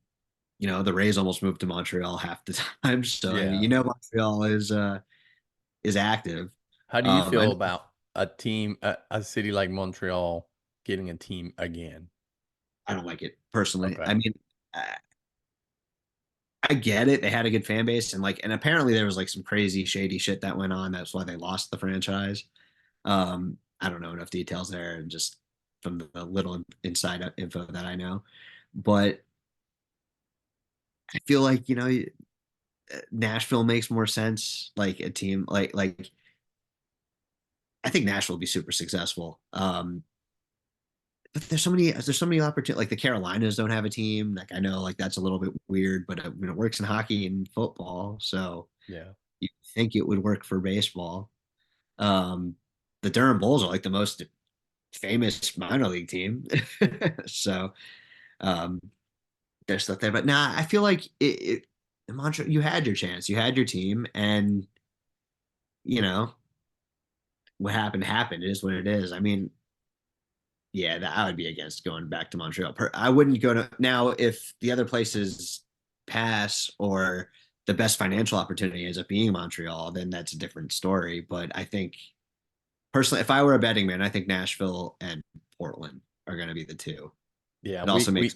the Rays almost moved to Montreal half the time. So I mean, Yeah. Montreal is active. How do you feel And about a team, a city like Montreal getting a team again? I don't like it personally. Okay. I mean, I, I get it. They had a good fan base and apparently there was like some crazy shady shit that went on. That's why they lost the franchise. I don't know enough details there and just from the little inside info that I know. But I feel like, Nashville makes more sense. Like a team like I think Nashville will be super successful. But there's so many opportunities. Like the Carolinas don't have a team. Like I know like that's a little bit weird, but it works in hockey and football. So Yeah. you think it would work for baseball. Um, the Durham Bulls are like the most famous minor league team. So um, there's stuff there. But nah, I feel like in Montreal, you had your chance, you had your team, and you know what happened. It is what it is. I mean, yeah, I would be against going back to Montreal. I wouldn't go to now if the other places pass or the best financial opportunity ends up being Montreal, then that's a different story. But I think personally, if I were a betting man, I think Nashville and Portland are going to be the two. Yeah, It also makes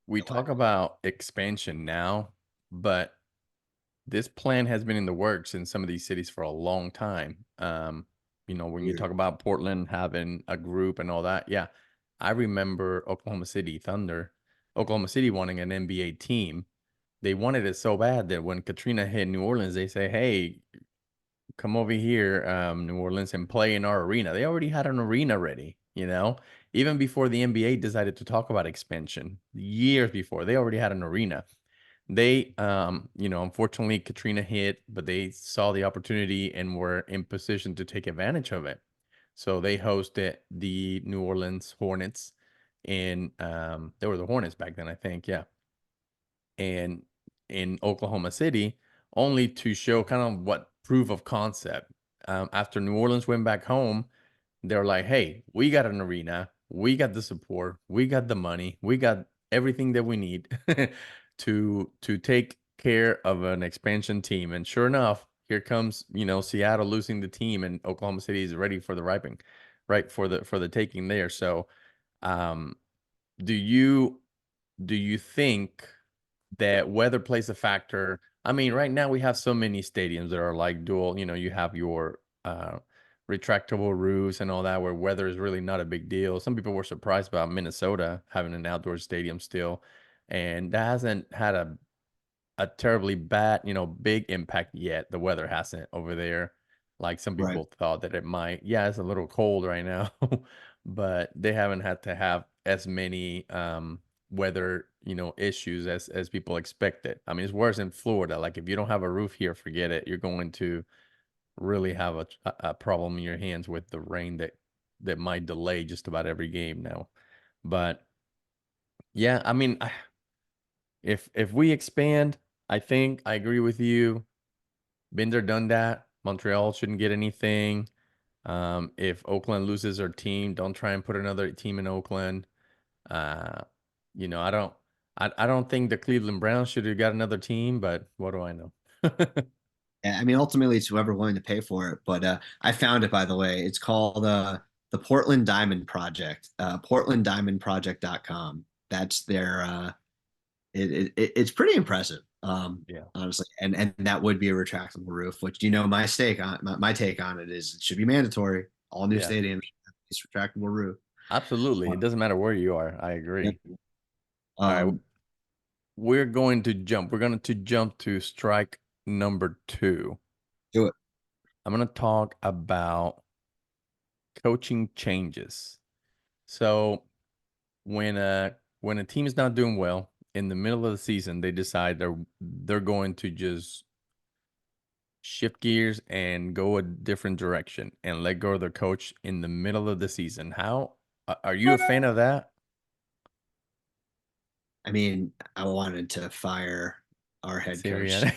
we talk about expansion now, but this plan has been in the works in some of these cities for a long time. When you weird. talk about Portland having a group and all that, yeah, I remember Oklahoma City Thunder, Oklahoma City wanting an NBA team. They wanted it so bad that when Katrina hit New Orleans, they say, "Hey, come over here, New Orleans, and play in our arena." They already had an arena ready, even before the NBA decided to talk about expansion. Years before, they already had an arena. They, unfortunately, Katrina hit, but they saw the opportunity and were in position to take advantage of it. So they hosted the New Orleans Hornets, and they were the Hornets back then, I think, yeah, and in Oklahoma City, only to show kind of what proof of concept. After New Orleans went back home, they're like, "Hey, we got an arena, we got the support, we got the money, we got everything that we need to take care of an expansion team." And sure enough, here comes Seattle losing the team, and Oklahoma City is ready for the ripening, right, for the taking there. So, um, do you think that weather plays a factor? I mean, right now we have so many stadiums that are like dual, you have your retractable roofs and all that, where weather is really not a big deal. Some people were surprised about Minnesota having an outdoor stadium still, and that hasn't had a terribly bad, big impact yet. The weather hasn't over there, like some Right. people thought that it might. Yeah, it's a little cold right now, but they haven't had to have as many weather, issues as people expected. I mean, it's worse in Florida. Like if you don't have a roof here, forget it. You're going to really have a problem in your hands with the rain that might delay just about every game now. But yeah, I mean, if we expand, I think I agree with you. Been there, done that. Montreal shouldn't get anything. If Oakland loses their team, don't try and put another team in Oakland. Uh, I don't think the Cleveland Browns should have got another team, but what do I know? Yeah, I mean, ultimately, it's whoever willing to pay for it. But I found it, by the way. It's called the Portland Diamond Project, portlanddiamondproject.com. That's their it's pretty impressive, Yeah. honestly. And that would be a retractable roof, which my take on it is it should be mandatory. All new Yeah, stadiums should have this retractable roof. absolutely. Uh, It doesn't matter where you are. I yeah. agree. All right, Um, we're going to jump. We're going to jump to strike number 2. do it. I'm going to talk about coaching changes. So when a team is not doing well in the middle of the season, they decide they're going to just shift gears and go a different direction and let go of their coach in the middle of the season. How are you a fan of that? I mean, I wanted to fire our head coach Sirianni.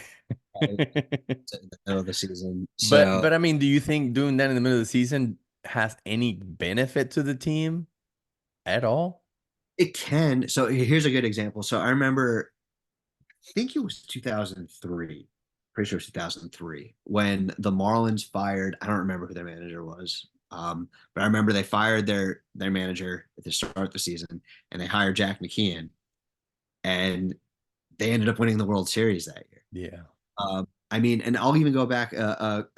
in the middle of the season. But So but I mean, do you think doing that in the middle of the season has any benefit to the team at all? it can. So here's a good example. So I remember, I think it was 2003. Pretty sure it was 2003 when the Marlins fired. I don't remember who their manager was. But I remember they fired their manager at the start of the season, and they hired Jack McKeon, and they ended up winning the World Series that year. Yeah. I mean, and I'll even go back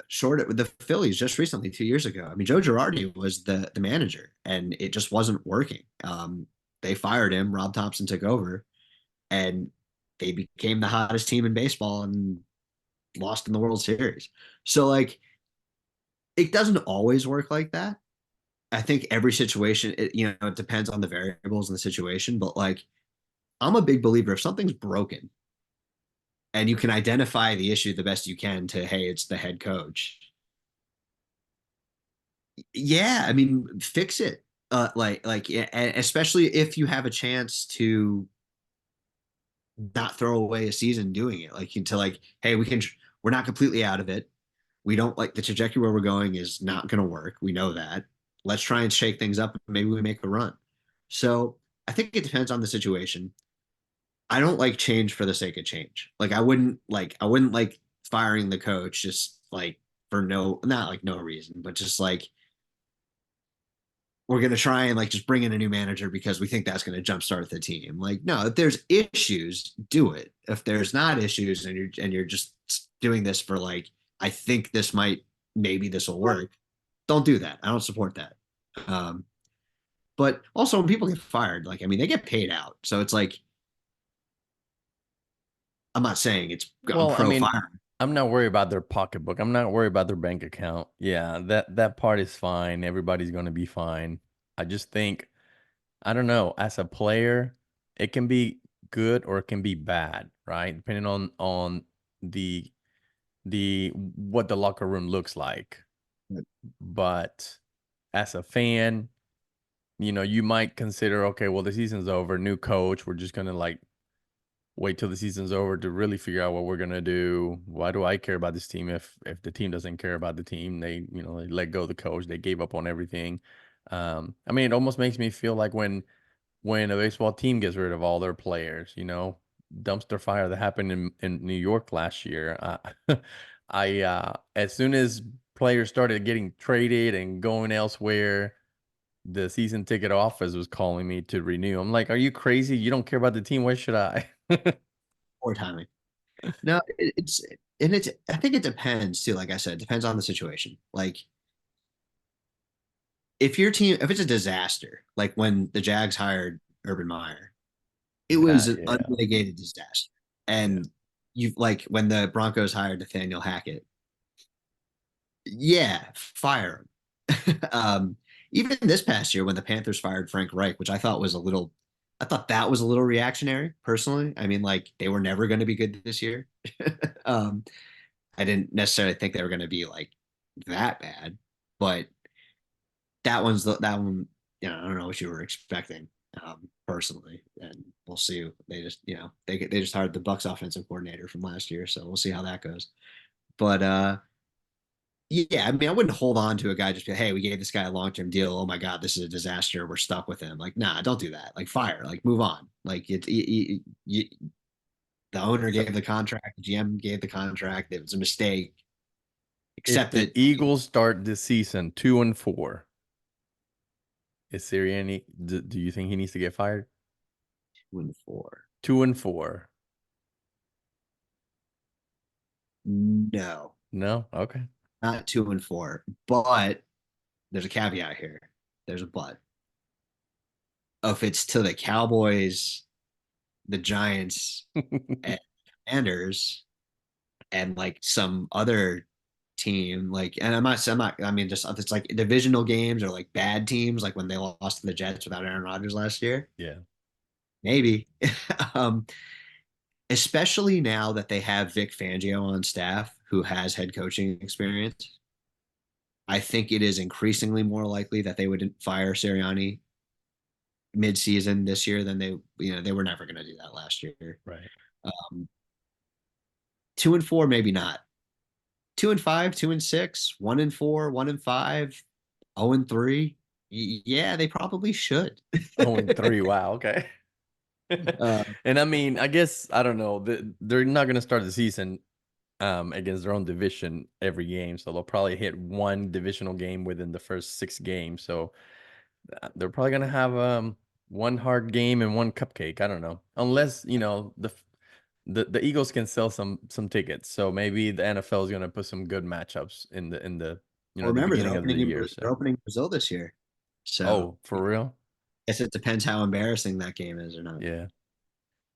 short with the Phillies just recently, 2 years ago. I mean, Joe Girardi was the manager, and it just wasn't working. They fired him. Rob Thompson took over, and they became the hottest team in baseball and lost in the World Series. So, like, it doesn't always work like that. I think every situation, it depends on the variables in the situation. But like, I'm a big believer if something's broken and you can identify the issue the best you can to, hey, it's the head coach. Yeah, I mean, fix it. Yeah, and especially if you have a chance to not throw away a season doing it. Like to like, hey, we're not completely out of it. We don't like the trajectory where we're going is not going to work. We know that. Let's try and shake things up. Maybe we make a run. So I think it depends on the situation. I don't like change for the sake of change. Like I wouldn't like firing the coach just like for no not like no reason, but just like we're gonna try and like just bring in a new manager because we think that's gonna jumpstart the team. Like, no, if there's issues, do it. If there's not issues and you're just doing this for like, I think this might maybe this will work, don't do that. I don't support that. Um, but also when people get fired, like I mean they get paid out. So it's like I'm not saying I'm Well, I pro mean, firing. I'm not worried about their pocketbook. I'm not worried about their bank account. Yeah, that part is fine. Everybody's going to be fine. I just think, I don't know, as a player, it can be good or it can be bad, right? Depending on the what the locker room looks like. But as a fan, you might consider, okay, well, the season's over, new coach, we're just gonna like wait till the season's over to really figure out what we're gonna do. Why do I care about this team if the team doesn't care about the team? They let go of the coach, they gave up on everything. I mean, it almost makes me feel like when a baseball team gets rid of all their players, dumpster fire that happened in New York last year. As soon as players started getting traded and going elsewhere, the season ticket office was calling me to renew. I'm like, are you crazy? You don't care about the team. Why should I? Poor timing. No, it's I think it depends too. Like I said, it depends on the situation. Like if it's a disaster, like when the Jags hired Urban Meyer, it was That, an yeah, unmitigated disaster. yeah. And you like when the Broncos hired Nathaniel Hackett, yeah, fire him. Even this past year when the Panthers fired Frank Reich, which I thought that was a little reactionary personally. I mean, like they were never going to be good this year. um, I didn't necessarily think they were going to be like that bad, but that one. I don't know what you were expecting personally, and we'll see. They just they just hired the Bucks offensive coordinator from last year, so we'll see how that goes. But yeah, I mean, I wouldn't hold on to a guy just be, hey, we gave this guy a long term deal. Oh my God, this is a disaster. We're stuck with him. Like, nah, don't do that. Like, fire. Like, move on. Like, the owner So gave the contract, the GM gave the contract. It was a mistake. if Accept the it. Eagles start this season 2-4, is Sirianni? Do you think he needs to get fired? 2-4. 2-4. No, No. Okay. not 2-4. But there's a caveat here. There's a but. If it's to the Cowboys, the Giants, and Commanders, and like some other team, like, and I mean, just it's like divisional games or like bad teams, like when they lost to the Jets without Aaron Rodgers last year, Yeah. maybe. um, Especially now that they have Vic Fangio on staff, who has head coaching experience. I think it is increasingly more likely that they would fire Sirianni mid-season this year than they were never going to do that last year. Right. Um, 2-4, maybe not. 2-5, 2-6, 1-4, 1-5, 0-3. Yeah, they probably should. 0-3. Wow. Okay. uh, And I mean, I guess I don't know. They're not going to start the season against their own division every game, so they'll probably hit one divisional game within the first 6 games. So they're probably going to have one hard game and one cupcake. I don't know, unless the Eagles can sell some tickets. So maybe the NFL is going to put some good matchups in the the Remember, beginning of the year. they're So, opening Brazil this year, so oh, for real? I guess it depends how embarrassing that game is or not. Yeah.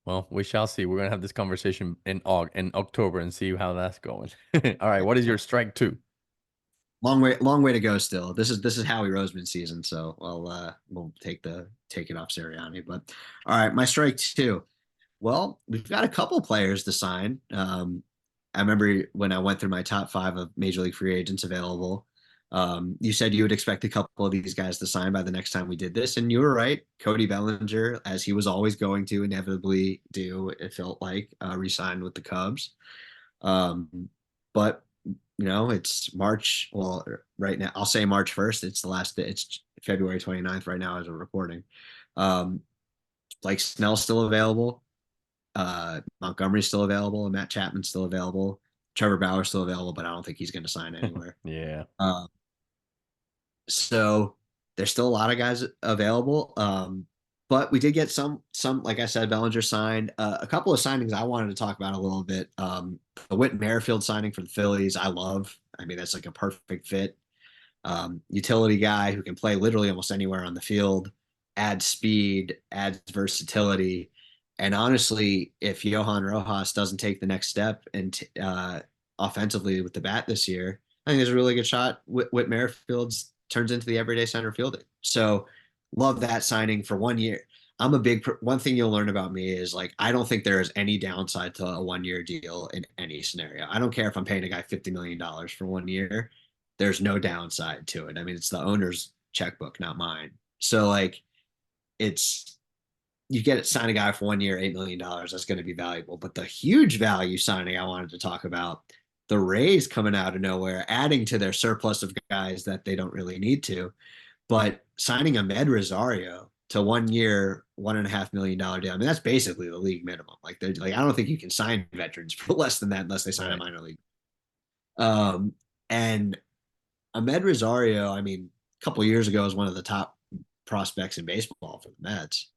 Well, we shall see. We're gonna have this conversation in October and see how that's going. All right. What is your strike two? Long way to go still. This is Howie Roseman season, so we'll take it off Sirianni. But all right, my strike two. Well, we've got a couple players to sign. I remember when I went through my top five of major league free agents available. You said you would expect a couple of these guys to sign by the next time we did this, and you were right. Cody Bellinger, as he was always going to inevitably do, it felt like, re-signed with the Cubs. But it's March. Well, right now, I'll say March 1st. It's the last day. It's February 29th right now as we're recording. Blake Snell's still available. Montgomery's still available, and Matt Chapman's still available. Trevor Bauer's still available, but I don't think he's going to sign anywhere. Yeah. So there's still a lot of guys available. But we did get some, like I said, Bellinger signed. A couple of signings I wanted to talk about a little bit. The Whit Merrifield signing for the Phillies, I love. I mean, that's like a perfect fit. Utility guy who can play literally almost anywhere on the field, adds speed, adds versatility. And honestly, if Johan Rojas doesn't take the next step and offensively with the bat this year, I think there's a really good shot Whit Merrifield's turns into the everyday center fielder. So love that signing for 1 year. I'm a big one thing you'll learn about me is like I don't think there is any downside to a 1 year deal in any scenario. I don't care if I'm paying a guy $50 million for 1 year. There's no downside to it. I mean, it's the owner's checkbook, not mine. So like it's you get it sign a guy for 1 year, $8 million. That's going to be valuable. But the huge value signing I wanted to talk about, the Rays coming out of nowhere, adding to their surplus of guys that they don't really need to, but signing Ahmed Rosario to 1 year, $1.5 million deal. I mean, that's basically the league minimum. Like, they're like, I don't think you can sign veterans for less than that unless they sign a minor league. And Ahmed Rosario, I mean, a couple of years ago was one of the top prospects in baseball for the Mets.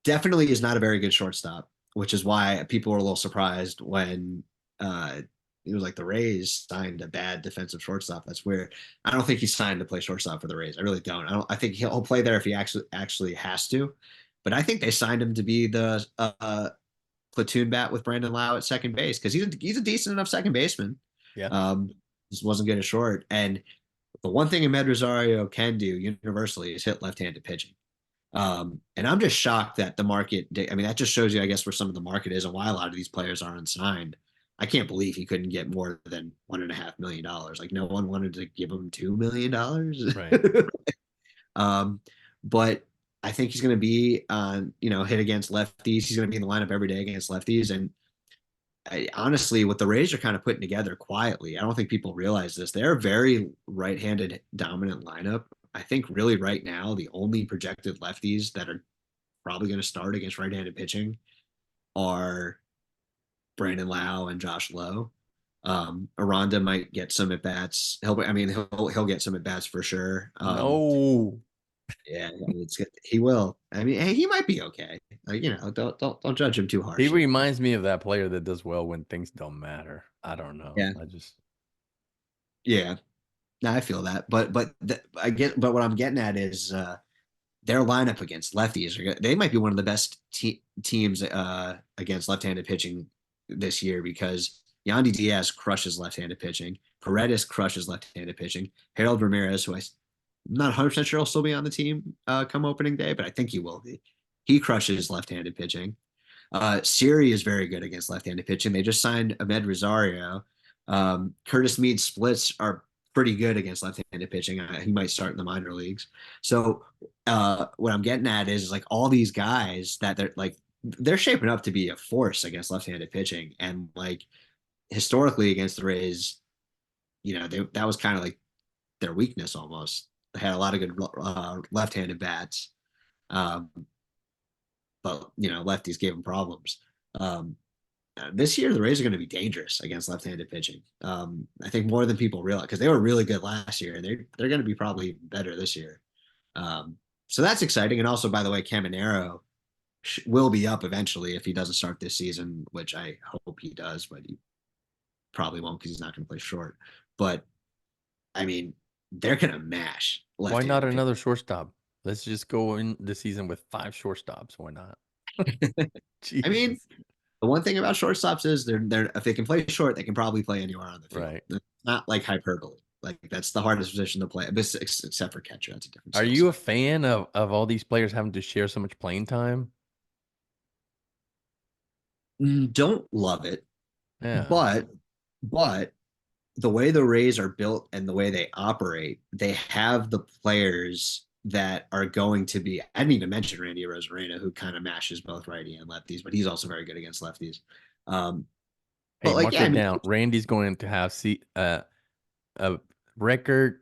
Definitely is not a very good shortstop, which is why people were a little surprised when it was like the Rays signed a bad defensive shortstop. That's weird. I don't think he's signed to play shortstop for the Rays. I really don't. I think he'll play there if he actually has to. But I think they signed him to be the platoon bat with Brandon Lau at second base because he's a decent enough second baseman. Yeah. Just wasn't good at short. And the one thing Ahmed Rosario can do universally is hit left-handed pitching. And I'm just shocked that the market, I mean, that just shows you, I guess, where some of the market is and why a lot of these players are unsigned. I can't believe he couldn't get more than $1.5 million. Like no one wanted to give him $2 million. Right. But I think he's going to be on, hit against lefties. He's going to be in the lineup every day against lefties. And honestly, what the Rays are kind of putting together quietly, I don't think people realize this. They're a very right-handed dominant lineup. I think really right now, the only projected lefties that are probably going to start against right-handed are Brandon Lau and Josh Lowe. Aranda might get some at bats. He'll get some at bats for sure. No. Yeah, he will. I mean, hey, he might be okay. Like, don't judge him too harshly. He reminds me of that player that does well when things don't matter. I don't know. Yeah. Yeah. No, I feel that. But what I'm getting at is their lineup against lefties. They might be one of the best teams against left-handed pitching this year because Yandy Diaz crushes left-handed pitching. Paredes crushes left-handed pitching. Harold Ramirez, who I'm not 100% sure will still be on the team come opening day, but I think he will be. He crushes left-handed pitching. Siri is very good against left-handed pitching. They just signed Ahmed Rosario. Curtis Mead's splits are pretty good against left-handed pitching. He might start in the minor leagues. So what I'm getting at is like all these guys that they're shaping up to be a force against left-handed pitching. And like historically against the Rays, that was kind of like their weakness almost. They had a lot of good left-handed bats. But lefties gave them problems. This year, the Rays are going to be dangerous against left-handed pitching. I think more than people realize because they were really good last year, and they're going to be probably better this year. So that's exciting. And also, by the way, Caminero will be up eventually if he doesn't start this season, which I hope he does, but he probably won't because he's not going to play short. But I mean, they're going to mash. Why not another shortstop? Let's just go in the season with 5 shortstops. Why not? I mean, the one thing about shortstops is they're if they can play short, they can probably play anywhere on the field. Right. It's not like hyperbole. Like that's the hardest position to play, except for catcher. That's a different. Are you a fan of all these players having to share so much playing time? Don't love it. Yeah. But the way the Rays are built and the way they operate, they have the players that are going to be. I didn't even mention Randy Rosarena, who kind of mashes both righty and lefties, but he's also very good against lefties. Um, Hey, but like, mark yeah, I it mean, down. Randy's going to have a record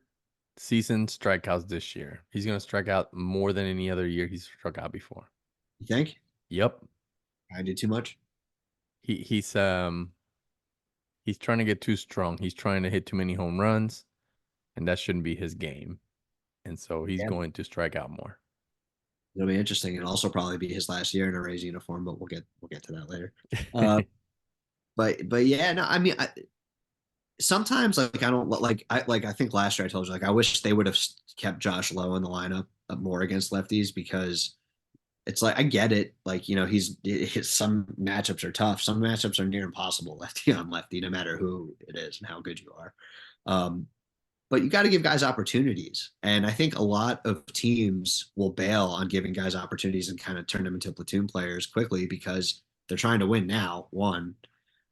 season strikeouts this year. He's going to strike out more than any other year he's struck out before. you think Yep. I did too much? He's trying to get too strong. He's trying to hit too many home runs, and that shouldn't be his game. And so he's Yeah, going to strike out more. it'll be interesting. It'll also probably be his last year in a Rays uniform, but we'll get to that later. Uh, but yeah, no, I mean, sometimes like I don't I think last year I told you like I wish they would have kept Josh Lowe in the lineup more against lefties because it's like I get it. Like, some matchups are tough. Some matchups are near impossible lefty on lefty, no matter who it is and how good you are. Um, but you got to give guys opportunities. And I think a lot of teams will bail on giving guys opportunities and kind of turn them into platoon players quickly because they're trying to win now, one.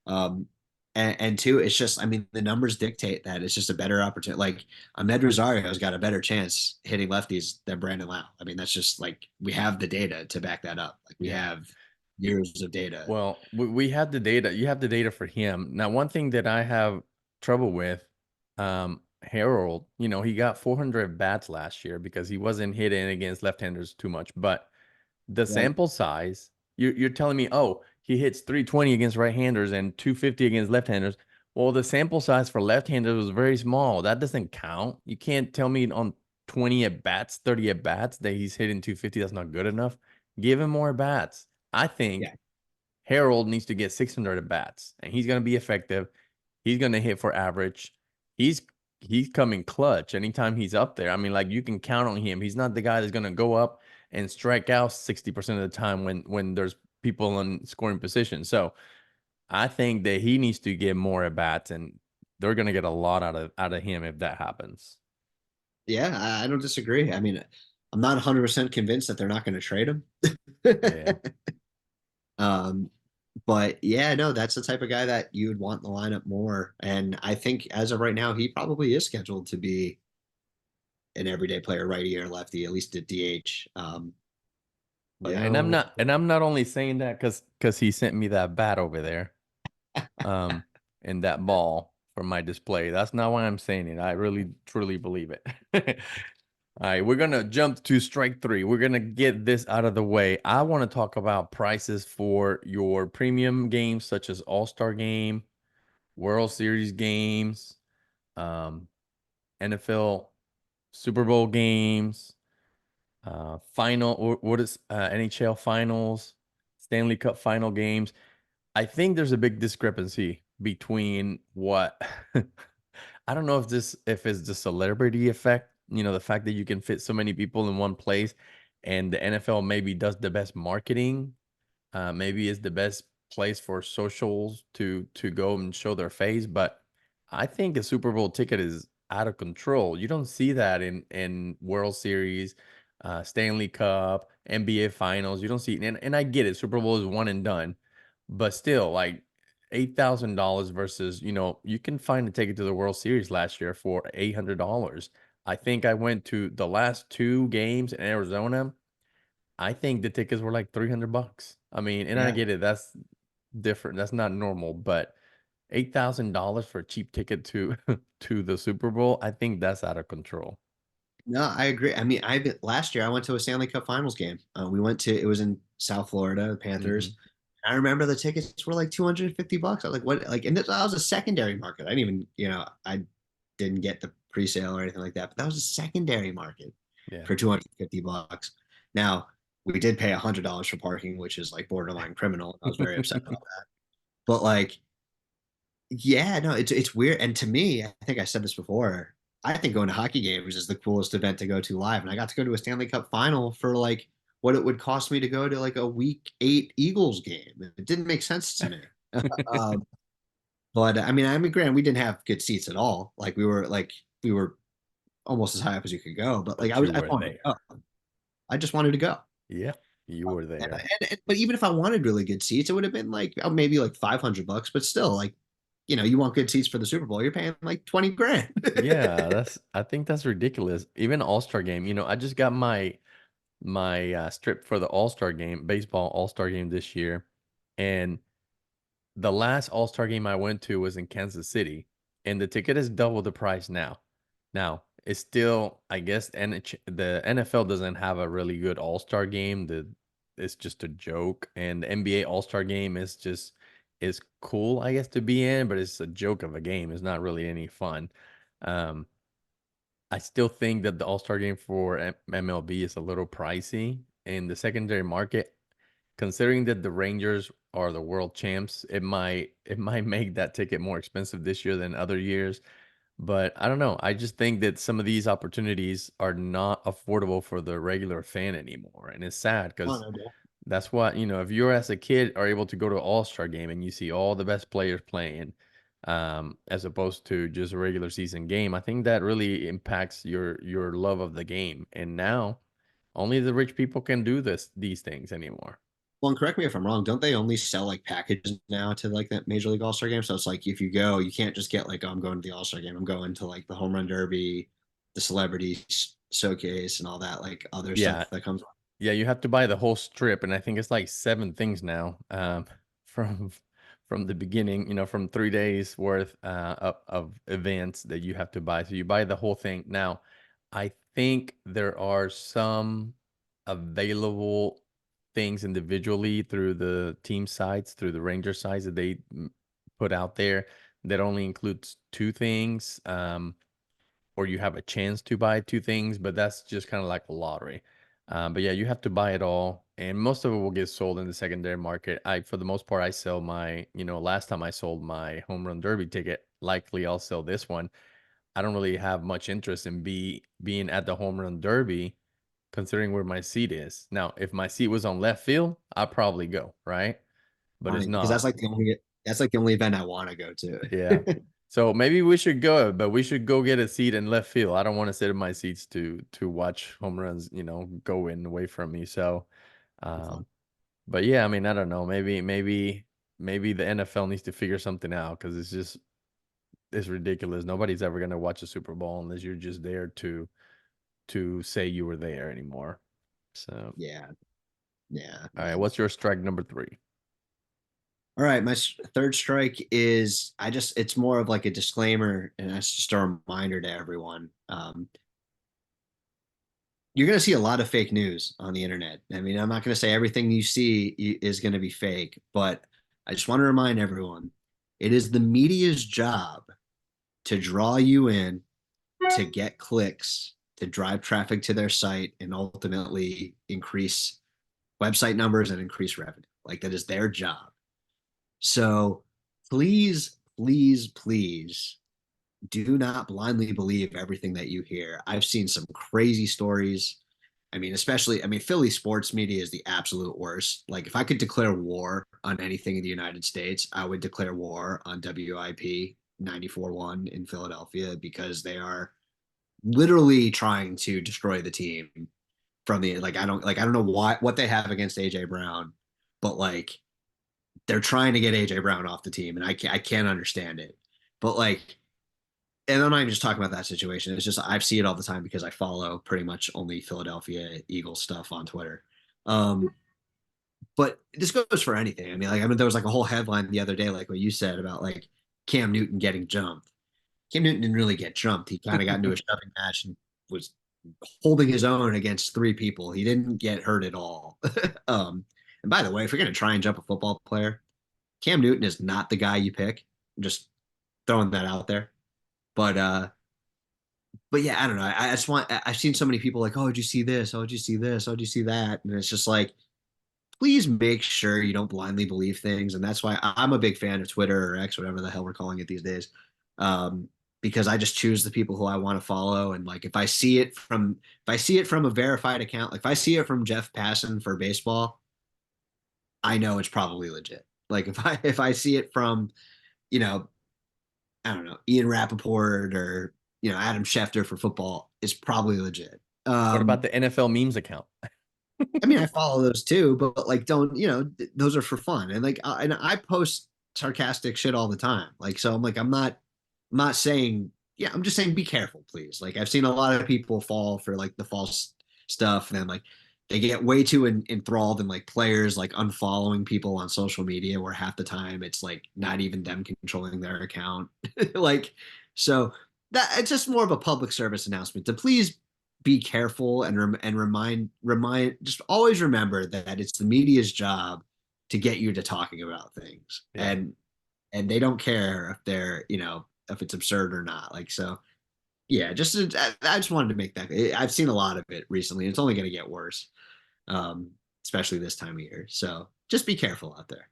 Um, and two, it's just, I mean, the numbers dictate that it's just a better opportunity. Like Ahmed Rosario's got a better chance hitting lefties than Brandon Lau. I mean, that's just like we have the data to back that up. Like we Yeah. have years of data. Well, we had the data. You have the data for him. Now, one thing that I have trouble with, Harold, he got 400 bats last year because he wasn't hitting against left-handers too much. But the Right. sample size, you're telling me, oh, he hits 320 against right-handers and 250 against left-handers. Well, the sample size for left-handers was very small. That doesn't count. You can't tell me on 20 at bats, 30 at bats that he's hitting 250. That's not good enough. Give him more bats. I Yeah. think Harold needs to get 600 at bats, and he's going to be effective. He's going to hit for average. He's he's coming clutch anytime he's up there. I mean, like you can count on him. He's not the guy that's going to go up and strike out 60% of the time when there's people in scoring position. So I think that he needs to get more at bats, and they're going to get a lot out of him if that happens. Yeah. I don't disagree. I mean, I'm not 100% convinced that they're not going to trade him. Yeah. Um, but yeah, no, that's the type of guy that you would want in the lineup more. And I think as of right now, he probably is scheduled to be an everyday player, righty or lefty, at least at DH. Yeah, and I'm No, not only saying that because he sent me that bat over there. And that ball for my display. That's not why I'm saying it. I really truly believe it. All right, we're gonna jump to strike three. We're gonna get this out of the way. I want to talk about prices for your premium games such as All-Star Game, World Series games, um, NFL Super Bowl games, final or what is NHL finals, Stanley Cup final games. I think there's a big discrepancy between what I don't know if it's the celebrity effect, the fact that you can fit so many people in one place, and the NFL maybe does the best marketing, maybe is the best place for socials to go and show their face, but I think a Super Bowl ticket is out of control. You don't see that in World Series, Stanley Cup, NBA Finals. You don't see, and I get it. Super Bowl is one and done, but still, like $8,000 versus, you can find a ticket to the World Series last year for $800. I think I went to the last two games in Arizona. I think the tickets were like $300. I mean, and I yeah, get it. That's different. That's not normal, but $8,000 for a cheap ticket to to the Super Bowl, I think that's out of control. no, I agree. I mean, I last year I went to a Stanley Cup Finals game. We went to it was in South Florida, the Hmm. Panthers. I remember the tickets were like $250. I was like, what? Like, and that was a secondary market. I didn't even, I didn't get the pre-sale or anything like that, but that was a secondary market Yeah. for $250. Now, we did pay $100 for parking, which is like borderline criminal. I was very upset about that. But like, yeah, no, it's weird. And to me, I think I said this before. I think going to hockey games is the coolest event to go to live. And I got to go to a Stanley Cup final for like what it would cost me to go to like a week 8 Eagles game. It didn't make sense to me. Um, but I mean, granted, we didn't have good seats at all. Like we were almost as high up as you could go. But like But you I were wanted to there. go. I just wanted to go. Yeah, you were there. But even if I wanted really good seats, it would have been like maybe like $500, but still like you want good seats for the Super Bowl, you're paying like 20 grand. Yeah, I think that's ridiculous. Even All-Star game, I just got my strip for the All-Star game, baseball All-Star game this year. And the last All-Star game I went to was in Kansas City, and the ticket is double the price now. Now, it's still, I guess, the NFL doesn't have a really good All-Star game. It's just a joke, and the NBA All-Star game is cool, I guess, to be in, but it's a joke of a game. It's not really any fun. Um, I still think that the All-Star game for MLB is a little pricey in the secondary market. Considering that the Rangers are the world champs, it might make that ticket more expensive this year than other years. But I don't know. I just think that some of these opportunities are not affordable for the regular fan anymore. And it's sad Oh, because no doubt. that's what, if you're as a kid are able to go to an all-star game and you see all the best players playing, as opposed to just a regular season game, I think that really impacts your love of the game. And now only the rich people can do these things anymore. Well, and correct me if I'm wrong. Don't they only sell like packages now to like that Major League All-Star game? So it's like if you go, you can't just get like, oh, I'm going to the All-Star game. I'm going to like the home run derby, the celebrity showcase, and all that like other Yeah, stuff that comes. yeah, you have to buy the whole strip, and I think it's like seven things now. From from the beginning, from 3 days worth of events that you have to buy. So you buy the whole thing. Now, I think there are some available things individually through the team sites, through the Ranger sites that they put out there that only includes two things. Or you have a chance to buy two things, but that's just kind of like a lottery. But yeah, you have to buy it all, and most of it will get sold in the secondary market. For the most part, I sell last time I sold my home run derby ticket, likely I'll sell this one. I don't really have much interest in being at the home run derby, considering where my seat is. Now, if my seat was on left field, I'd probably go, right? But it's Funny because not. that's like the only event I want to go Yeah. to. So maybe we should go, but we should go get a seat in left field. I don't want to sit in my seats to watch home runs, go in away from me. So, Fun. um, but yeah, I mean, I don't know. Maybe the NFL needs to figure something out because it's ridiculous. Nobody's ever gonna watch a Super Bowl unless you're just there to say you were there anymore. So, Yeah, yeah, all right, man. what's your strike number three? All right, my third strike is it's more of like a disclaimer, and that's just a reminder to everyone. You're going to see a lot of fake news on the internet. I mean, I'm not going to say everything you see is going to be fake, but I just want to remind everyone it is the media's job to draw you in, to get clicks, to drive traffic to their site, and ultimately increase website numbers and increase revenue. Like that is their job. So please, please, please do not blindly believe everything that you hear. I've seen some crazy stories. Philly sports media is the absolute worst. Like, if I could declare war on anything in the United States, I would declare war on WIP 94.1 in Philadelphia because they are literally trying to destroy the team from the I don't know what they have against AJ Brown, but like they're trying to get AJ Brown off the team, and I can't understand it. But like, and I'm not even just talking about that situation. It's just I see it all the time because I follow pretty much only Philadelphia Eagles stuff on Twitter. Um, but this goes for anything. There was like a whole headline the other day, like what you said about like Cam Newton getting jumped. Cam Newton didn't really get jumped. He kind of got into a shoving match and was holding his own against three people. He didn't get hurt at all. And by the way, if you're going to try and jump a football player, Cam Newton is not the guy you pick. I'm just throwing that out there. But yeah, I don't know. I've seen so many people like, oh, did you see this? Oh, did you see this? Oh, did you see that? And it's just like, please make sure you don't blindly believe things. And that's why I'm a big fan of Twitter or X, whatever the hell we're calling it these days. Because I just choose the people who I want to follow. And like, if I see it from a verified account, like if I see it from Jeff Passan for baseball, I know it's probably legit. Like if I see it from, you know, I don't know, Ian Rappaport or, Adam Schefter for football, it's probably legit. What about the NFL memes account? I follow those too, but like, don't, those are for fun. And like, and I post sarcastic shit all the time. Like, so I'm like, I'm not saying, yeah, I'm just saying be careful, please. Like I've seen a lot of people fall for like the false stuff, and then like they get way too enthralled in like players like unfollowing people on social media where half the time it's like not even them controlling their account. Like, so that it's just more of a public service announcement to please be careful and remind just always remember that it's the media's job to get you to talking about things. Yeah. And they don't care if they're, if it's absurd or not. Like, so yeah, I just wanted to make that. I've seen a lot of it recently. It's only going to get worse, especially this time of year. So just be careful out there.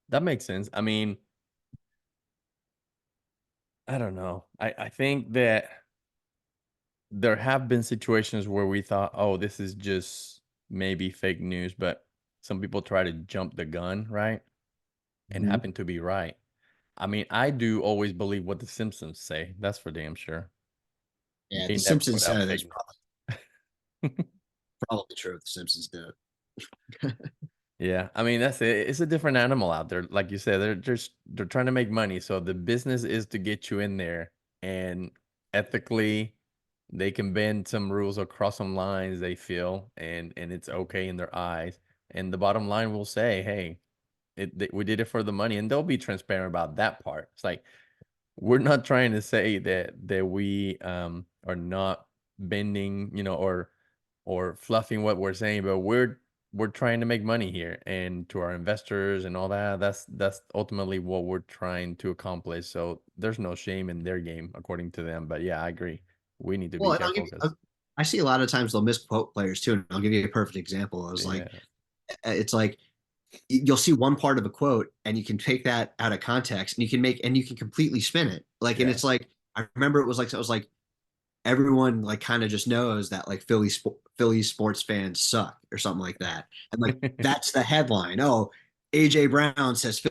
That makes sense. I mean, I don't know. I think that there have been situations where we thought, oh, this is just maybe fake news, but some people try to jump the gun, right? And Mhm. happen to be right. I mean, I do always believe what the Simpsons say. That's for damn sure. Yeah, They The never Simpsons put out said that's fake news. probably true if The Simpsons did it. Yeah, I mean that's it. It's a different animal out there. Like you said, they're trying to make money. So the business is to get you in there, and ethically, they can bend some rules or cross some lines they feel, and it's okay in their eyes. And the bottom line will say, hey, we did it for the money, and they'll be transparent about that part. It's like we're not trying to say that we are not bending, or fluffing what we're saying, but we're trying to make money here, and to our investors and all that. That's ultimately what we're trying to accomplish. So there's no shame in their game, according to them. But yeah, I agree. We need to be Well, and careful because I see a lot of times they'll misquote players too. And I'll give you a perfect example. I was like, yeah, it's like you'll see one part of a quote and you can take that out of context and you can completely spin it. Like, and yeah, it's like, I remember it was like everyone like kind of just knows that like Philly sports fans suck or something like that. And like, that's the headline. Oh, AJ Brown says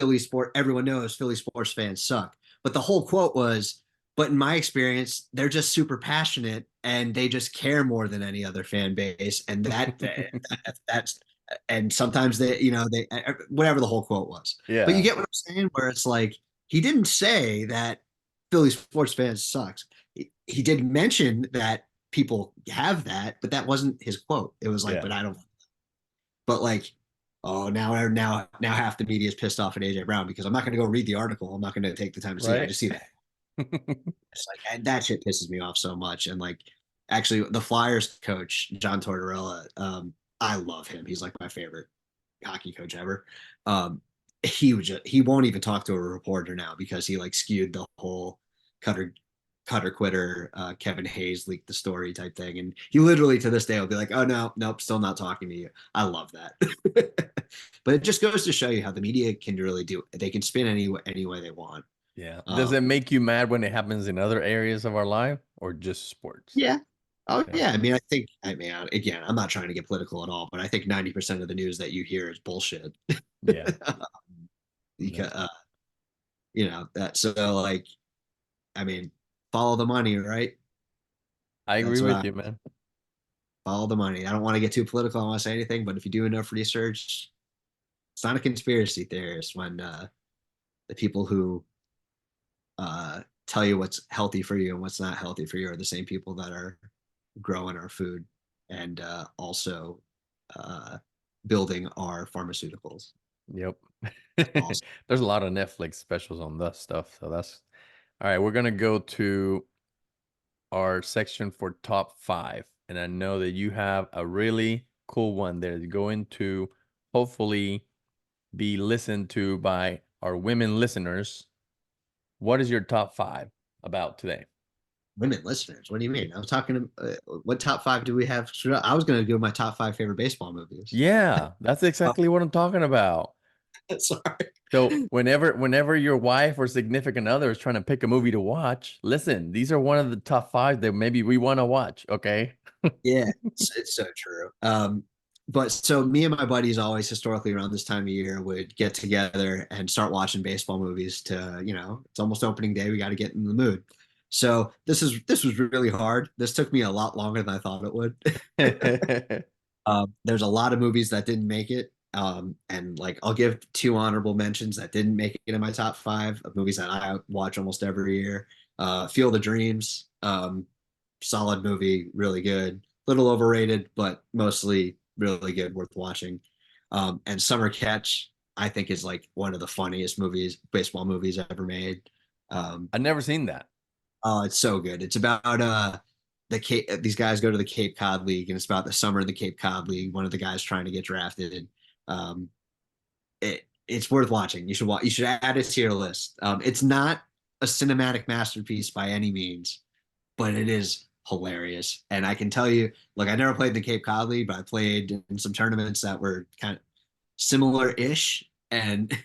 everyone knows Philly sports fans suck. But the whole quote was, but in my experience, they're just super passionate and they just care more than any other fan base. And that's, and sometimes they, whatever the whole quote was. But you yeah, get what I'm saying? Where it's like, he didn't say that Philly sports fans sucks. He did mention that people have that, but that wasn't his quote. It was like, yeah, but I don't. But like, oh, now half the media is pissed off at AJ Brown because I'm not going to go read the article. I'm not going to take the time to see it. I right. just see that. It's like, and that shit pisses me off so much. And like, actually, the Flyers coach John Tortorella, I love him. He's like my favorite hockey coach ever. He won't even talk to a reporter now because he like skewed the whole Cutter Cutter quitter Kevin Hayes leaked the story type thing, and he literally to this day will be like, "Oh no, nope, still not talking to you." I love that, but it just goes to show you how the media can really do. They can spin any way they want. Yeah. Does Um, it make you mad when it happens in other areas of our life or just sports? yeah. Oh Yeah. yeah. I mean, again, I'm not trying to get political at all, but I think 90% of the news that you hear is bullshit. Yeah. Because That's that so like I mean, follow the money, right? I agree That's what with I you, man. follow the money. I don't want to get too political. I don't want to say anything, but if you do enough research, it's not a conspiracy theorist when the people who tell you what's healthy for you and what's not healthy for you are the same people that are growing our food and also uh, building our pharmaceuticals. Yep. Awesome. There's a lot of Netflix specials on that stuff. So that's all right. We're gonna go to our section for top five. And I know that you have a really cool one there going to hopefully be listened to by our women listeners. What is your top five about today? Women listeners, what do you mean? I was talking to what top five do we have? I was going to do my top five favorite baseball movies. Yeah, that's exactly what I'm talking about. Sorry. So whenever your wife or significant other is trying to pick a movie to watch, listen, these are one of the top five that maybe we want to watch. Okay. Yeah, it's so true. But so me and my buddies always historically around this time of year would get together and start watching baseball movies to, it's almost opening day. We got to get in the mood. So this was really hard. This took me a lot longer than I thought it would. There's a lot of movies that didn't make it. And like I'll give two honorable mentions that didn't make it in my top five of movies that I watch almost every year. Field of Dreams, solid movie, really good. Little overrated, but mostly really good, worth watching. And Summer Catch, I think is like one of the funniest baseball movies ever made. I've never seen that. Oh, it's so good. It's about these guys go to the Cape Cod League, and it's about the summer of the Cape Cod League. One of the guys trying to get drafted. Um, it's worth watching. You should add it to your list. It's not a cinematic masterpiece by any means, but it is hilarious. And I can tell you, look, I never played the Cape Cod League, but I played in some tournaments that were kind of similar-ish, and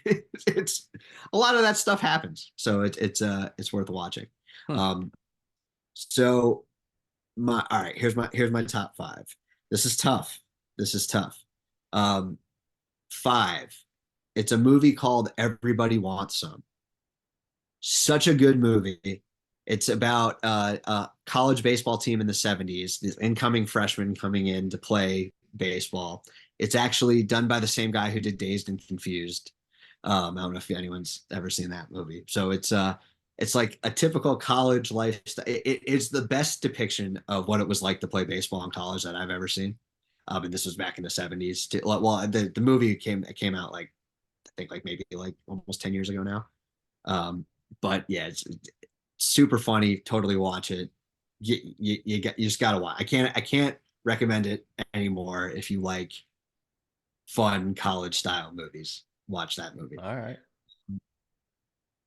it's a lot of that stuff happens. So it's worth watching. Hmm. So all right, here's my top five. This is tough. This is tough. Um, five. It's a movie called Everybody Wants Some. Such a good movie. It's about a college baseball team in the 70s, these incoming freshmen coming in to play baseball. It's actually done by the same guy who did Dazed and Confused. I don't know if anyone's ever seen that movie. So it's like a typical college lifestyle. It's the best depiction of what it was like to play baseball in college that I've ever seen. And this was back in the 70s. Well, the movie came out like I think like maybe like almost 10 years ago now. But yeah, it's super funny. Totally watch it. You just gotta watch. I can't recommend it anymore. If you like fun college style movies, watch that movie. All right.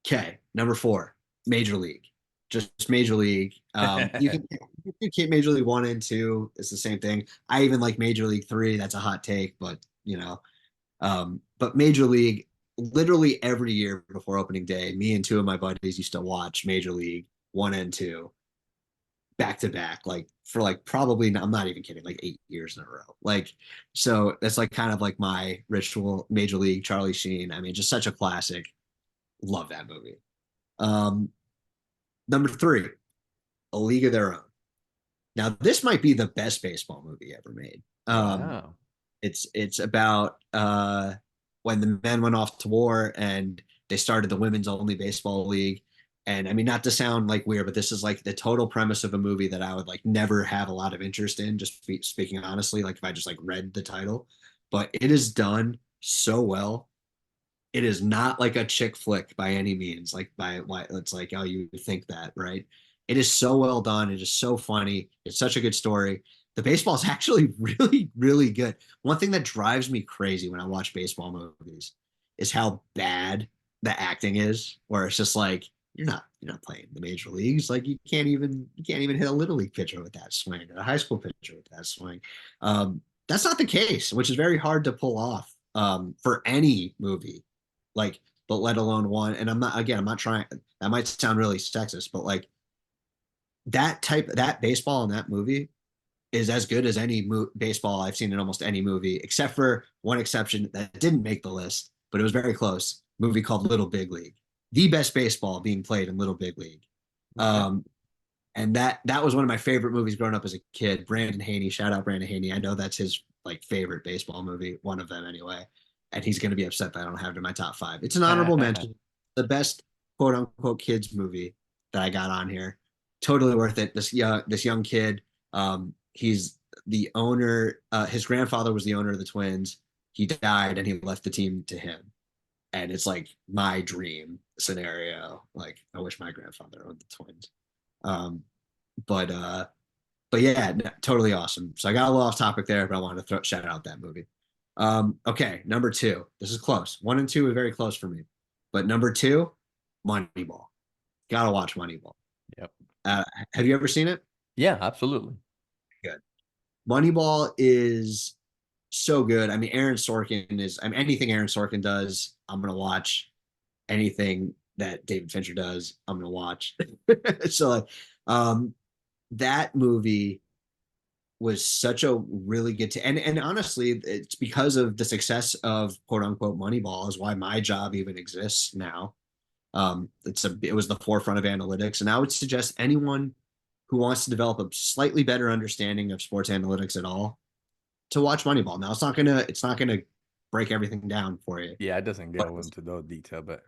Okay, number four, Major League. Just Major League. You can keep Major League 1 and 2. It's the same thing. I even like Major League 3. That's a hot take, but but Major League, literally every year before opening day, me and two of my buddies used to watch Major League 1 and 2 back to back, like for like probably, I'm not even kidding, like 8 years in a row. Like, so that's like kind of like my ritual. Major League, Charlie Sheen. I mean, just such a classic. Love that movie. Number three, A League of Their Own. Now, this might be the best baseball movie ever made. Wow. It's about when the men went off to war and they started the women's only baseball league. And I mean, not to sound like weird, but this is like the total premise of a movie that I would like never have a lot of interest in, just speaking honestly, like if I just like read the title. But it is done so well. It is not like a chick flick by any means, like by why it's like, oh, you think that, right? It is so well done. It is so funny. It's such a good story. The baseball is actually really, really good. One thing that drives me crazy when I watch baseball movies is how bad the acting is, where it's just like, you're not playing the major leagues. Like you can't even hit a little league pitcher with that swing, or a high school pitcher with that swing. That's not the case, which is very hard to pull off for any movie, like, but let alone one. And I'm not trying, that might sound really sexist, but like that baseball in that movie is as good as any baseball I've seen in almost any movie, except for one exception that didn't make the list, but it was very close. Movie called Little Big League, the best baseball being played in Little Big League. And that was one of my favorite movies growing up as a kid. Brandon Haney, shout out Brandon Haney. I know that's his like favorite baseball movie, one of them anyway. And he's going to be upset that I don't have it in my top five. It's an honorable mention. The best quote unquote kids movie that I got on here. Totally worth it. This young kid, he's the owner. His grandfather was the owner of the Twins. He died and he left the team to him. And it's like my dream scenario. Like I wish my grandfather owned the Twins. But yeah, totally awesome. So I got a little off topic there, but I wanted to shout out that movie. Okay, number two. This is close. 1 and 2 are very close for me. But number two, Moneyball. Gotta watch Moneyball. Yep. Have you ever seen it? Yeah, absolutely. Good. Moneyball is so good. I mean, anything Aaron Sorkin does, I'm gonna watch. Anything that David Fincher does, I'm gonna watch. So that movie was such a really good and honestly, it's because of the success of quote unquote Moneyball is why my job even exists now. It was the forefront of analytics, and I would suggest anyone who wants to develop a slightly better understanding of sports analytics at all to watch Moneyball. Now it's not gonna break everything down for you. Yeah, it doesn't But go into those detail, but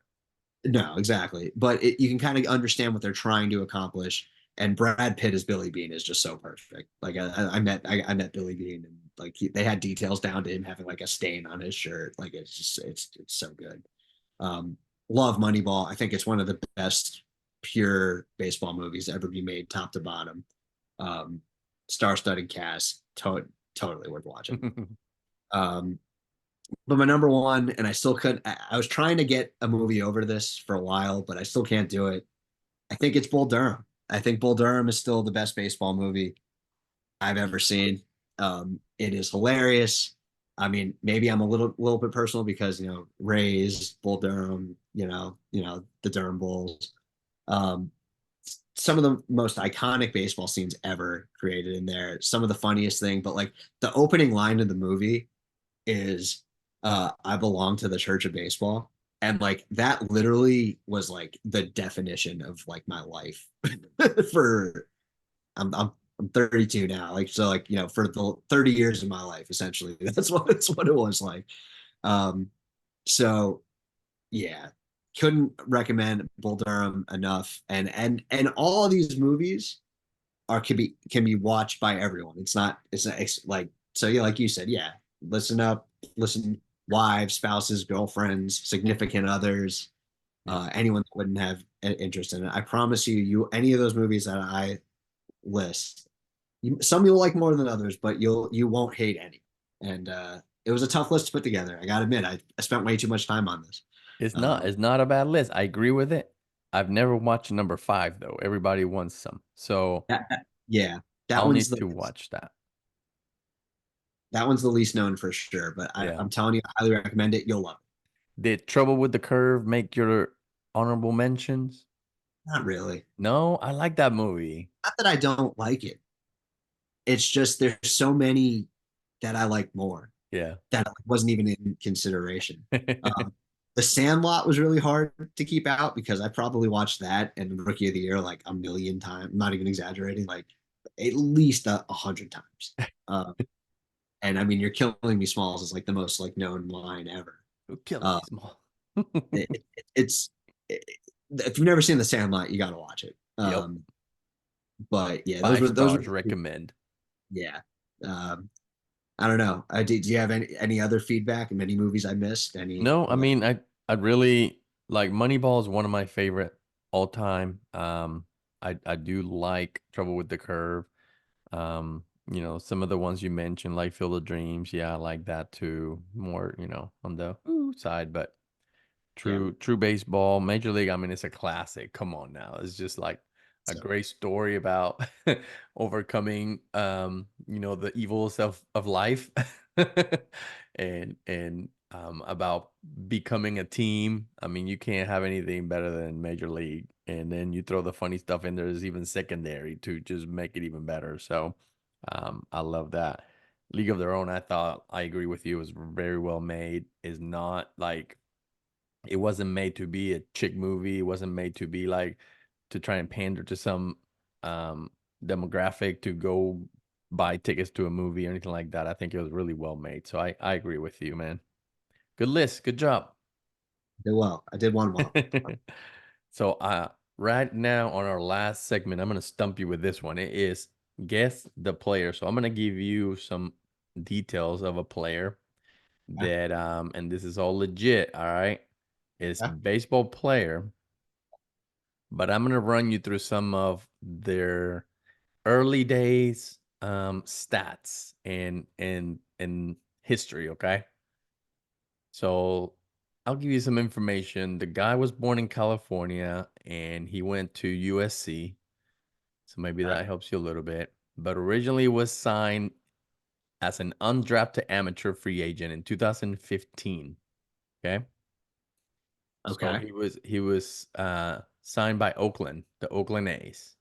no, exactly. But you can kind of understand what they're trying to accomplish. And Brad Pitt as Billy Bean is just so perfect. Like I met Billy Bean, and like they had details down to him having like a stain on his shirt. Like it's just it's so good. Um, love Moneyball. I think it's one of the best pure baseball movies ever be made, top to bottom. Um, star-studded cast, totally worth watching. Um, but my number one, and I still couldn't. I was trying to get a movie over this for a while, but I still can't do it. I think it's Bull Durham. I think Bull Durham is still the best baseball movie I've ever seen. It is hilarious. I mean, maybe I'm a little bit personal because Rays, Bull Durham, the Durham Bulls. Um, some of the most iconic baseball scenes ever created in there. Some of the funniest thing, but like the opening line of the movie is I belong to the Church of Baseball. And like that literally was like the definition of like my life for I'm 32 now. Like so like for the 30 years of my life essentially. That's what it was like. Um so yeah, couldn't recommend Bull Durham enough. And all of these movies are can be watched by everyone. It's not like so yeah, like you said, yeah, listen up, listen, wives, spouses, girlfriends, significant others, yeah. anyone that wouldn't have an interest in it. I promise you, any of those movies that I list, some you'll like more than others, but you won't hate any. And it was a tough list to put together. I gotta admit, I spent way too much time on this. It's not. Um, It's not a bad list. I agree with it. I've never watched number five though. Everybody wants some, so yeah, that I'll one's need the to watch that. that one's the least known for sure. But Yeah. I'm telling you, I highly recommend it. You'll love it. Did Trouble with the Curve make your honorable mentions? Not really. No, I like that movie. Not that I don't like it. It's just there's so many that I like more Yeah. that wasn't even in consideration. The Sandlot was really hard to keep out because I probably watched that and Rookie of the Year like a million times. I'm not even exaggerating, like at least 100 times. Uh, and I mean, "You're killing me, Smalls" is like the most like known line ever. Who killed Uh, me small? it's if you've never seen The Sandlot, you got to watch it. Yep. But yeah, those Five were those were stars recommend. yeah. Um, I don't know. Do you have any other feedback? Any movies I missed? Any No, I like mean I really like Moneyball is one of my favorite all time. I do like Trouble with the Curve. Some of the ones you mentioned, like Field of Dreams, yeah, I like that too. More, on the ooh side, but yeah? true baseball, Major League, I mean, it's a classic. Come on now. It's just like a So great story about overcoming the evils of life and about becoming a team. I mean, you can't have anything better than Major League. And then you throw the funny stuff in there is even secondary to just make it even better. So I love that. League of Their Own, I thought I agree with you, was very well made. Is not like it wasn't made to be a chick movie. It wasn't made to be like to try and pander to some um demographic to go buy tickets to a movie or anything like that. I think it was really well made. So I agree with you, man. Good list. Good job. did well. I did one well. So right now on our last segment, I'm gonna stump you with this one. It is guess the player. So I'm gonna give you some details of a player Yeah, that and this is all legit, all right? It's yeah. baseball player, but I'm gonna run you through some of their early days stats and history, okay? So I'll give you some information. The guy was born in California and he went to USC. So maybe that helps you a little bit. But originally was signed as an undrafted amateur free agent in 2015. Okay. So Okay. he was signed by Oakland, the Oakland A's.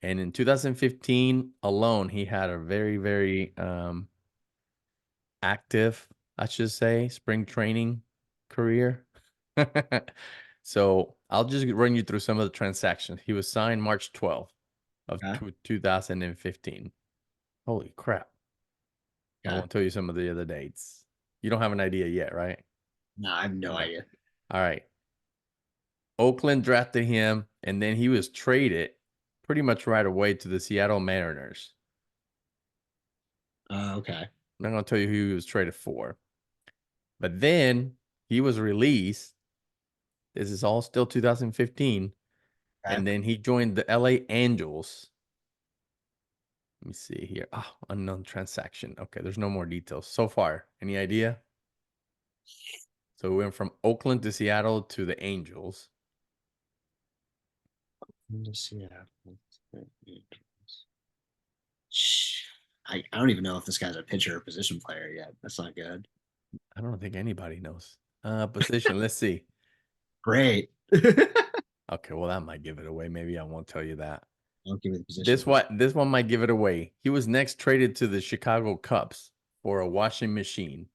And in 2015 alone, he had a very, very active, I should say, spring training career. So I'll just run you through some of the transactions. He was signed March 12th of Okay. 2015. Holy crap. I Okay. won't tell you some of the other dates. You don't have an idea yet, right? No, I have no Okay. idea. All right. Oakland drafted him, and then he was traded pretty much right away to the Seattle Mariners. Okay. I'm not going to tell you who he was traded for. But then he was released. This is all still 2015. Okay. And then he joined the LA Angels. Let me see here. Oh, unknown transaction. Okay, there's no more details so far. Any idea? So we went from Oakland to Seattle to the Angels. I don't even know if this guy's a pitcher or position player yet. That's not good. I don't think anybody knows. Position. Let's see. Great. Okay, well that might give it away. Maybe I won't tell you that. Don't give me the position. This one might give it away. He was next traded to the Chicago Cubs for a washing machine.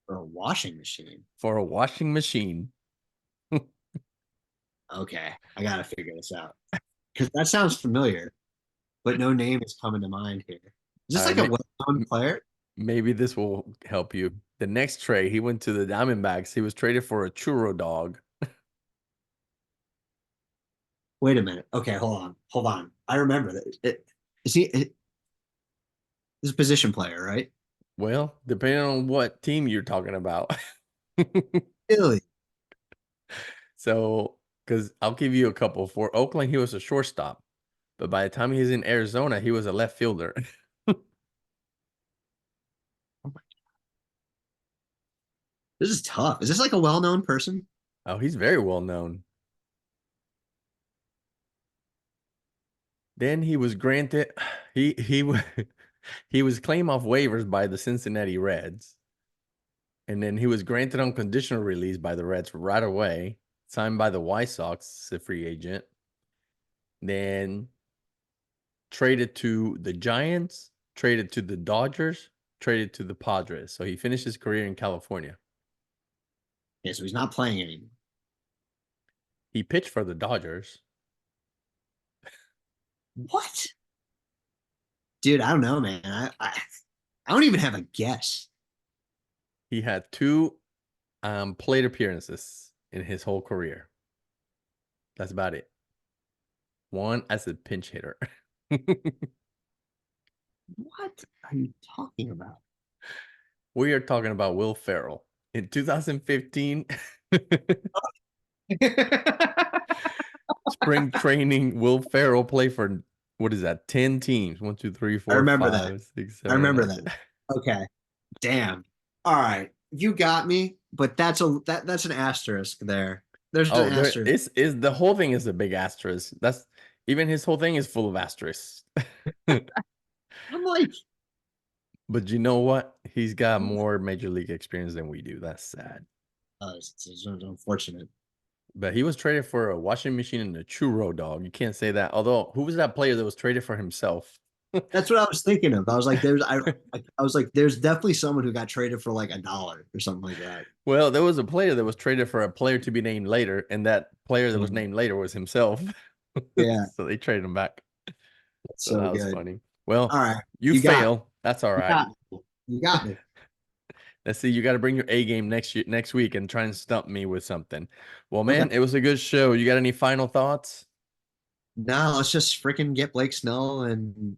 For a washing machine. For a washing machine. Okay, I gotta figure this out because that sounds familiar, but no name is coming to mind here. Is this All like right, a well-known player? maybe this will help you. The next trade, he went to the Diamondbacks. He was traded for a churro dog. Wait a minute. Okay, hold on. I remember that. Is he? This is a position player, right? Well, depending on what team you're talking about. Really? So, because I'll give you a couple. For Oakland, he was a shortstop. But by the time he was in Arizona, he was a left fielder. This is tough. Is this like a well-known person? Oh, he's very well known. Then he was granted he was claimed off waivers by the Cincinnati Reds. And then he was granted unconditional release by the Reds right away, signed by the White Sox, a free agent. Then traded to the Giants, traded to the Dodgers, traded to the Padres. So he finished his career in California. Yeah, so he's not playing anymore. He pitched for the Dodgers. What? Dude, I don't know, man. I don't even have a guess. He had two plate appearances in his whole career. That's about it. One as a pinch hitter. What are you talking about? We are talking about Will Ferrell. In 2015, spring training, Will Ferrell played for, what is that, 10 teams? 1, 2, 3, I 4, remember 5, that. 6, I 7, remember 8. that. Okay. Damn. All right. You got me, but that's an asterisk there. There's Oh, an there asterisk. is the whole thing is a big asterisk. That's even his whole thing is full of asterisks. I'm like, But you know what? He's got more major league experience than we do. That's sad. it's unfortunate. But he was traded for a washing machine and a churro dog. You can't say that. Although, who was that player that was traded for himself? That's what I was thinking of. I was like, I was like, there's definitely someone who got traded for like $1 or something like that. Well, there was a player that was traded for a player to be named later, and that player that was named later was himself. Yeah, So they traded him back. that's So so that was good. funny. Well, All right, you you got, fail. That's all you right. got me. You got me. Let's see. You got to bring your A game next week and try and stump me with something. Well, Okay. man, it was a good show. You got any final thoughts? No, let's just freaking get Blake Snell and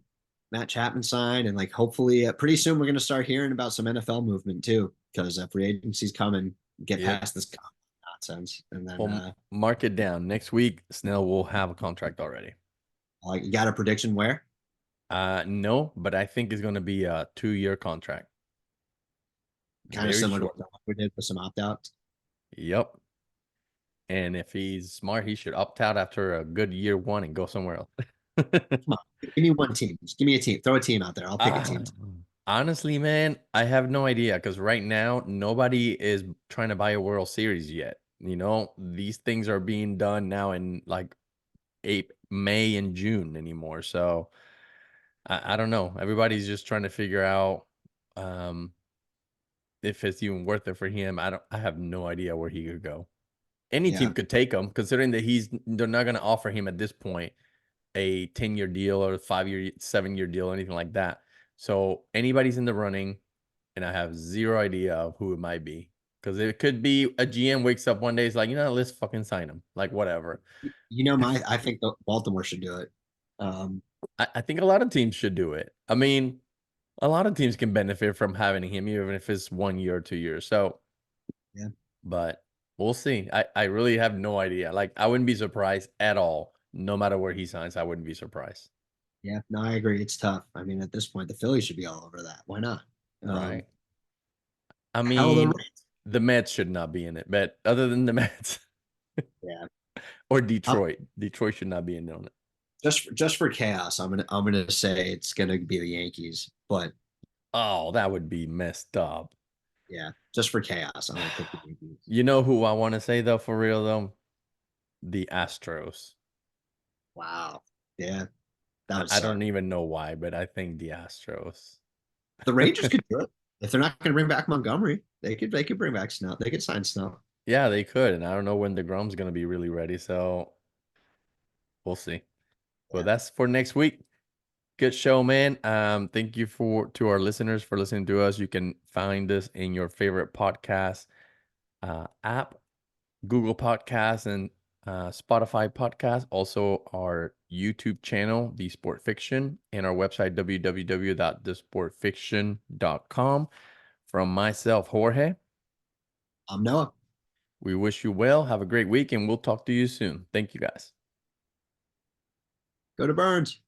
Matt Chapman signed, and like hopefully, pretty soon we're gonna start hearing about some NFL movement too, because free agency's coming. Get Yep. past this nonsense, and then Well, mark it down. Next week, Snell will have a contract already. like you got a prediction where? No, but I think it's going to be a 2-year contract. Kind of Very similar to short. what we did with some opt outs. Yep. And if he's smart, he should opt out after a good year one and go somewhere else. Come on, give me one team. Just give me a team. Throw a team out there. I'll pick a team. Honestly, man, I have no idea because right now nobody is trying to buy a World Series yet. You know, these things are being done now in like May and June anymore. So I don't know. Everybody's just trying to figure out if it's even worth it for him. I have no idea where he could go. Any Yeah, team could take him, considering that they're not going to offer him at this point a 10-year deal or a 5-year, 7-year deal, anything like that. So anybody's in the running. and I have zero idea of who it might be. Because it could be a GM wakes up one day, is like, let's fucking sign him. Like, whatever. I think the Baltimore should do it. I think a lot of teams should do it. I mean, a lot of teams can benefit from having him, even if it's 1 year or 2 years. So, Yeah. but we'll see. I really have no idea. Like, I wouldn't be surprised at all. No matter where he signs, I wouldn't be surprised. Yeah, no, I agree. It's tough. I mean, at this point, the Phillies should be all over that. Why not? Right. I How the mean, the Mets should not be in it, but other than the Mets yeah, or Detroit should not be in on it. just for chaos, I'm gonna say it's gonna be the Yankees. But Oh, that would be messed up. yeah, just for chaos, I'm gonna pick the Yankees. You know who I want to say though, for real though? The Astros. Wow. Yeah, that would I suck. don't even know why, but I think the Astros. The Rangers could do it if they're not gonna bring back Montgomery. They could bring back Snow. They could sign Snow. Yeah, they could, and I don't know when the Grum's gonna be really ready, so we'll see. Well, Yeah. that's for next week. Good show, man. Thank you to our listeners for listening to us. You can find us in your favorite podcast app, Google Podcasts, and Spotify podcast. Also, our YouTube channel, The Sport Fiction, and our website, www.thesportfiction.com. From myself, Jorge, I'm Noah. we wish you well. Have a great week, and we'll talk to you soon. Thank you, guys. Go to Burns.